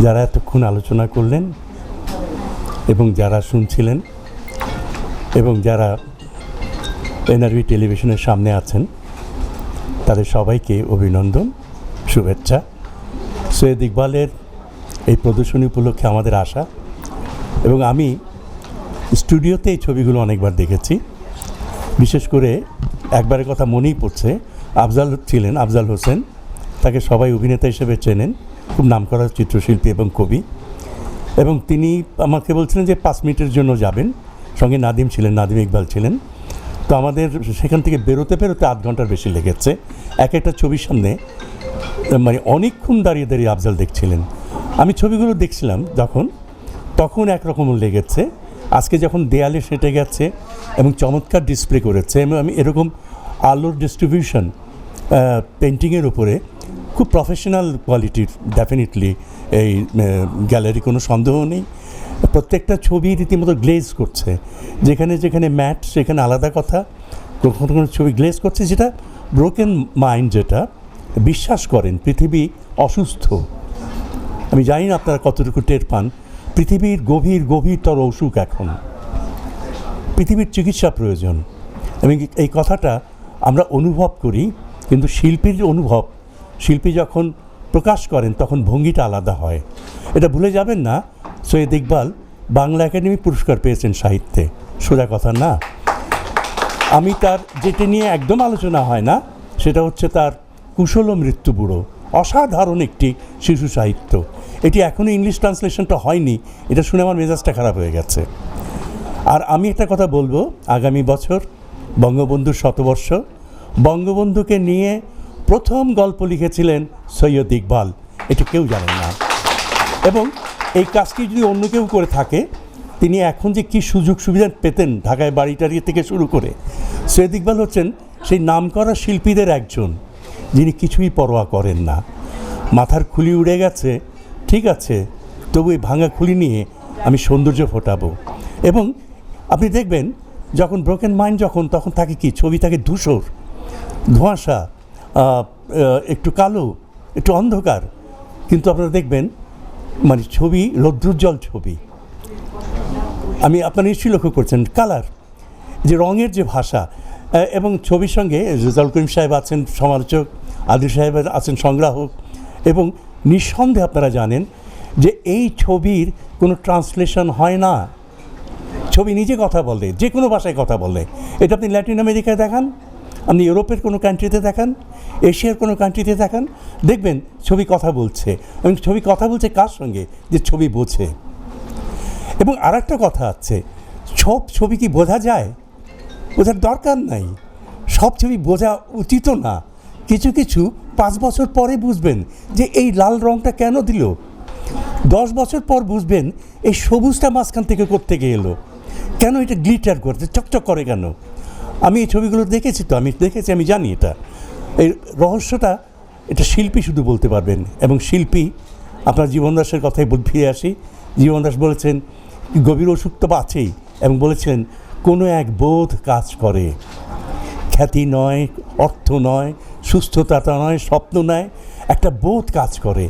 যারা এতক্ষণ আলোচনা করলেন এবং যারা শুনছিলেন এবং যারা এনআরবি টেলিভিশনের সামনে আছেন, তাদের সবাইকে অভিনন্দন, শুভেচ্ছা। সৈয়দ ইকবালের এই প্রদর্শনী উপলক্ষে আমাদের আশা, এবং আমি স্টুডিওতে এই ছবিগুলো অনেকবার দেখেছি। বিশেষ করে একবারের কথা মনেই পড়ছে, আফজাল হোসেন, তাকে সবাই অভিনেতা হিসেবে চেনেন, খুব নামকরা চিত্রশিল্পী এবং কবি, এবং তিনি আমাকে বলছিলেন যে 5 মিনিটের জন্য যাবেন, সঙ্গে নাদিম ইকবাল ছিলেন। তো আমাদের সেখান থেকে বেরোতে আধ ঘন্টার বেশি লেগেছে। একটা ছবির সামনে মানে অনেকক্ষণ দাঁড়িয়ে আফজাল দেখছিলেন। আমি ছবিগুলো দেখছিলাম তখন একরকম লেগেছে। আজকে যখন দেয়ালে সেঁটে গেছে এবং চমৎকার ডিসপ্লে করেছে, এবং আমি এরকম আলোর ডিস্ট্রিবিউশন পেন্টিংয়ের উপরে খুব প্রফেশনাল কোয়ালিটির, ডেফিনেটলি এই গ্যালারি, কোনো সন্দেহ নেই। প্রত্যেকটা ছবি রীতিমতো গ্লেজ করছে, যেখানে ম্যাট সেখানে আলাদা কথা, কোনো ছবি গ্লেজ করছে, যেটা ব্রোকেন মাইন্ড, যেটা বিশ্বাস করেন পৃথিবী অসুস্থ। আমি জানি না আপনারা কতটুকু টের পান, পৃথিবীর গভীরতর অসুখ এখন, পৃথিবীর চিকিৎসা প্রয়োজন, এবং এই কথাটা আমরা অনুভব করি। কিন্তু শিল্পী যখন প্রকাশ করেন তখন ভঙ্গিটা আলাদা হয়। এটা ভুলে যাবেন না, সৈয়দ ইকবাল বাংলা একাডেমি পুরস্কার পেয়েছেন সাহিত্যে, সোজা কথা না। আমি তার যেটা নিয়ে একদম আলোচনা হয় না, সেটা হচ্ছে তার কুশল মৃত্যু বুড়ো, অসাধারণ একটি শিশু সাহিত্য। এটি এখনও ইংলিশ ট্রান্সলেশনটা হয়নি, এটা শুনে আমার মেজাজটা খারাপ হয়ে গেছে। আর আমি একটা কথা বলবো, আগামী বছর বঙ্গবন্ধুর শতবর্ষ, বঙ্গবন্ধুকে নিয়ে প্রথম গল্প লিখেছিলেন সৈয়দ ইকবাল, এটা কেউ জানেন না। এবং এই কাজটি যদি অন্য কেউ করে থাকে, তিনি এখন যে কী সুযোগ সুবিধা পেতেন ঢাকায় বাড়িটারি থেকে শুরু করে। সৈয়দ ইকবাল হচ্ছেন সেই নামকরা শিল্পীদের একজন, যিনি কিছুই পরোয়া করেন না। মাথার খুলি উড়ে গেছে, ঠিক আছে, তবু এই ভাঙা খুলি নিয়ে আমি সৌন্দর্য ফোটাবো। এবং আপনি দেখবেন যখন ব্রোকেন মাইন্ড তখন থাকে কি, ছবি থাকে ধূসর, ধোঁয়াশা, একটু কালো, একটু অন্ধকার, কিন্তু আপনারা দেখবেন মানে ছবি রৌদ্রোজ্জ্বল ছবি। আমি আপনারা নিশ্চয়ই লক্ষ্য করছেন কালার, যে রঙের যে ভাষা, এবং ছবির সঙ্গে রেজাউল করিম সাহেব আছেন সমালোচক, আদিল সাহেব আছেন সংগ্রাহক, এবং নিঃসন্দেহে আপনারা জানেন যে এই ছবির কোনো ট্রান্সলেশন হয় না। ছবি নিজে কথা বলে, যে কোনো ভাষায় কথা বলে। এটা আপনি ল্যাটিন আমেরিকায় দেখান, আপনি ইউরোপের কোনো কান্ট্রিতে দেখান, এশিয়ার কোনো কান্ট্রিতে দেখান, দেখবেন ছবি কথা বলছে। এবং ছবি কথা বলছে কার সঙ্গে, যে ছবি বোঝে। এবং আর একটা কথা আছে, সব ছবি কি বোঝা যায়? বোঝার দরকার নাই, সব ছবি বোঝা উচিতও না। কিছু 5 বছর পরে বুঝবেন যে এই লাল রঙটা কেন দিল, 10 বছর পর বুঝবেন এই সবুজটা মাঝখান থেকে কোত্থেকে এলো, কেন এটা গ্লিটার করছে, চকচক করে কেন। আমি এই ছবিগুলো দেখেছি, আমি জানি এটা, এই রহস্যটা এটা শিল্পী শুধু বলতে পারবেন। এবং শিল্পী, আপনার জীবন দাসের কথাই ফিরে আসি, জীবন দাস বলেছেন গভীর অসুখ তো আছেই, এবং বলেছেন কোনো এক বোধ কাজ করে, খ্যাতি নয়, অর্থ নয়, সুস্থতা নয়, স্বপ্ন নয়, একটা বোধ কাজ করে।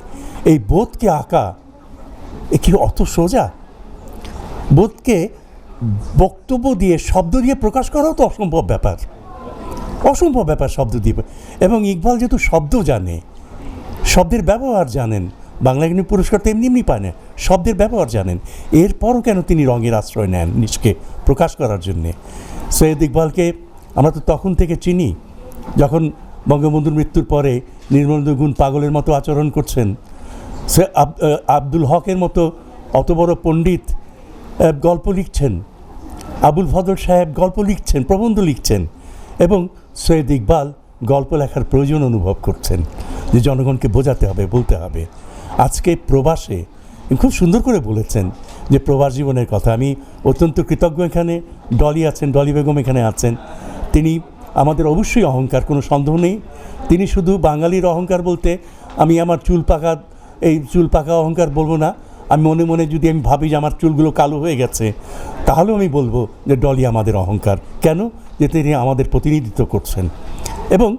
এই বোধকে আঁকা এ কি অত সোজা? বোধকে বক্তব্য দিয়ে, শব্দ দিয়ে প্রকাশ করাও তো অসম্ভব ব্যাপার, শব্দ দিয়ে। এবং ইকবাল যেহেতু শব্দ জানে, শব্দের ব্যবহার জানেন, বাংলা একাডেমি পুরস্কার তো এমনি পায় না, শব্দের ব্যবহার জানেন, এরপরও কেন তিনি রঙের আশ্রয় নেন নিজকে প্রকাশ করার জন্যে। সৈয়দ ইকবালকে আমরা তো তখন থেকে চিনি, যখন বঙ্গবন্ধুর মৃত্যুর পরে নির্মলেন্দু গুণ পাগলের মতো আচরণ করছেন, সে আব্দুল হকের মতো অত বড় পণ্ডিত গল্প লিখছেন, আবুল ফজল সাহেব গল্প লিখছেন, প্রবন্ধ লিখছেন, এবং সৈয়দ ইকবাল গল্প লেখার প্রয়োজন অনুভব করছেন যে জনগণকে বোঝাতে হবে, বলতে হবে। আজকে প্রবাসে খুব সুন্দর করে বলেছেন যে প্রবাস জীবনের কথা। আমি অত্যন্ত কৃতজ্ঞ, এখানে ডলি আছেন, ডলি বেগম এখানে আছেন, তিনি আমাদের অবশ্যই অহংকার, কোনো সন্দেহ নেই। তিনি শুধু বাঙালির অহংকার বলতে আমি আমার চুল পাকা অহংকার বলবো না। আমি মনে মনে যদি আমি ভাবি যে আমার চুলগুলো কালো হয়ে গেছে, তাহলেও আমি বলবো যে ডলি আমাদের অহংকার। কেন? যে তিনি আমাদের প্রতিনিধিত্ব করছেন। এবং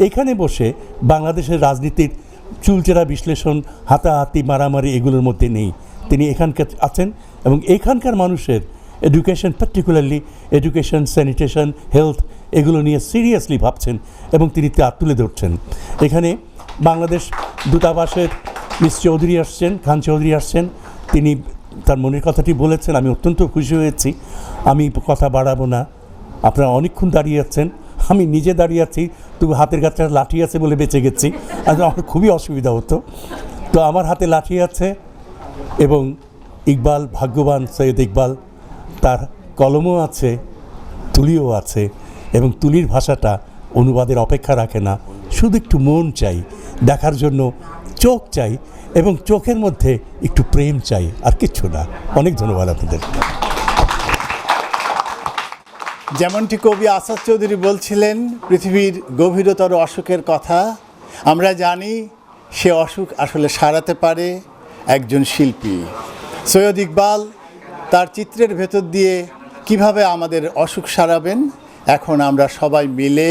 এখানে বসে বাংলাদেশের রাজনীতির চুলচেরা বিশ্লেষণ, হাতাহাতি, মারামারি এগুলোর মধ্যে নেই। তিনি এখানকার আছেন এবং এখানকার মানুষের education, particularly education, sanitation, health, এগুলো নিয়ে সিরিয়াসলি ভাবছেন এবং তিনি তা তুলে ধরছেন। এখানে বাংলাদেশ দূতাবাসের মিস চৌধুরী আসছেন, খান চৌধুরী আসছেন, তিনি তার মনের কথাটি বলেছেন, আমি অত্যন্ত খুশি হয়েছি। আমি কথা বাড়াবো না, আপনারা অনেকক্ষণ দাঁড়িয়ে আছেন, আমি নিজে দাঁড়িয়ে আছি, তবু হাতের কাছে লাঠি আছে বলে বেঁচে গেছি, আর আমার খুবই অসুবিধা হতো। তো আমার হাতে লাঠি আছে এবং ইকবাল ভাগ্যবান, সৈয়দ ইকবাল, তার কলমও আছে, তুলিও আছে, এবং তুলির ভাষাটা অনুবাদের অপেক্ষা রাখে না, শুধু একটু মন চাই, দেখার জন্য চোখ চাই, এবং চোখের মধ্যে একটু প্রেম চাই, আর কিচ্ছু না। অনেক ধন্যবাদ আপনাদের। যেমনটি কবি আসাদ চৌধুরী বলছিলেন পৃথিবীর গভীরতর অসুখের কথা, আমরা জানি সে অসুখ আসলে সারাতে পারে একজন শিল্পী। সৈয়দ ইকবাল তার চিত্রের ভেতর দিয়ে কিভাবে আমাদের অসুখ সারাবেন, এখন আমরা সবাই মিলে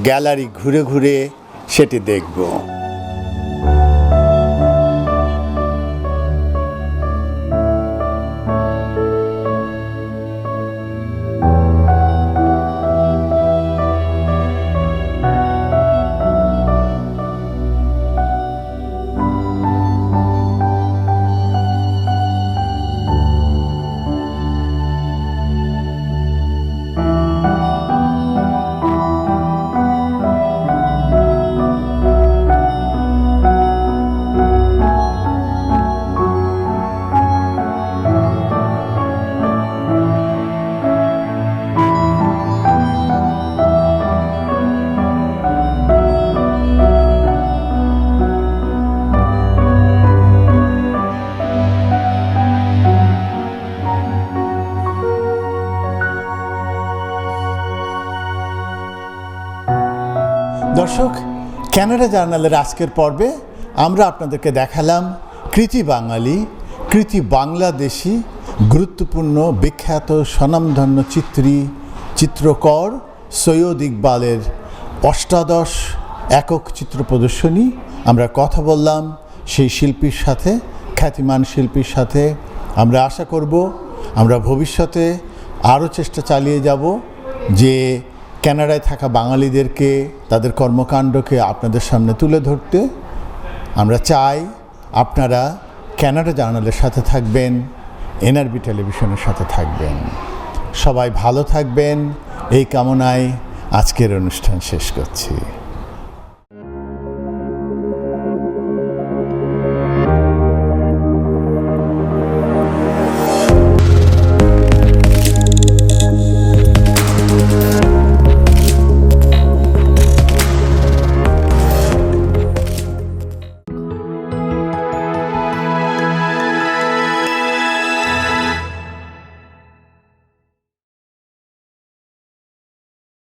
গ্যালারি ঘুরে ঘুরে সেটি দেখব। দর্শক, ক্যানাডা জার্নালের আজকের পর্বে আমরা আপনাদেরকে দেখালাম কৃতি বাঙালি, কৃতি বাংলাদেশি, গুরুত্বপূর্ণ বিখ্যাত স্বনামধন্য চিত্রকর সৈয়দ ইকবালের অষ্টাদশ একক চিত্র প্রদর্শনী। আমরা কথা বললাম সেই শিল্পীর সাথে, খ্যাতিমান শিল্পীর সাথে। আমরা আশা করব আমরা ভবিষ্যতে আরও চেষ্টা চালিয়ে যাব যে কানাডায় থাকা বাঙালিদেরকে, তাদের কর্মকাণ্ডকে আপনাদের সামনে তুলে ধরতে। আমরা চাই আপনারা কানাডা জার্নালের সাথে থাকবেন, NRB টেলিভিশনের সাথে থাকবেন। সবাই ভালো থাকবেন এই কামনায় আজকের অনুষ্ঠান শেষ করছি।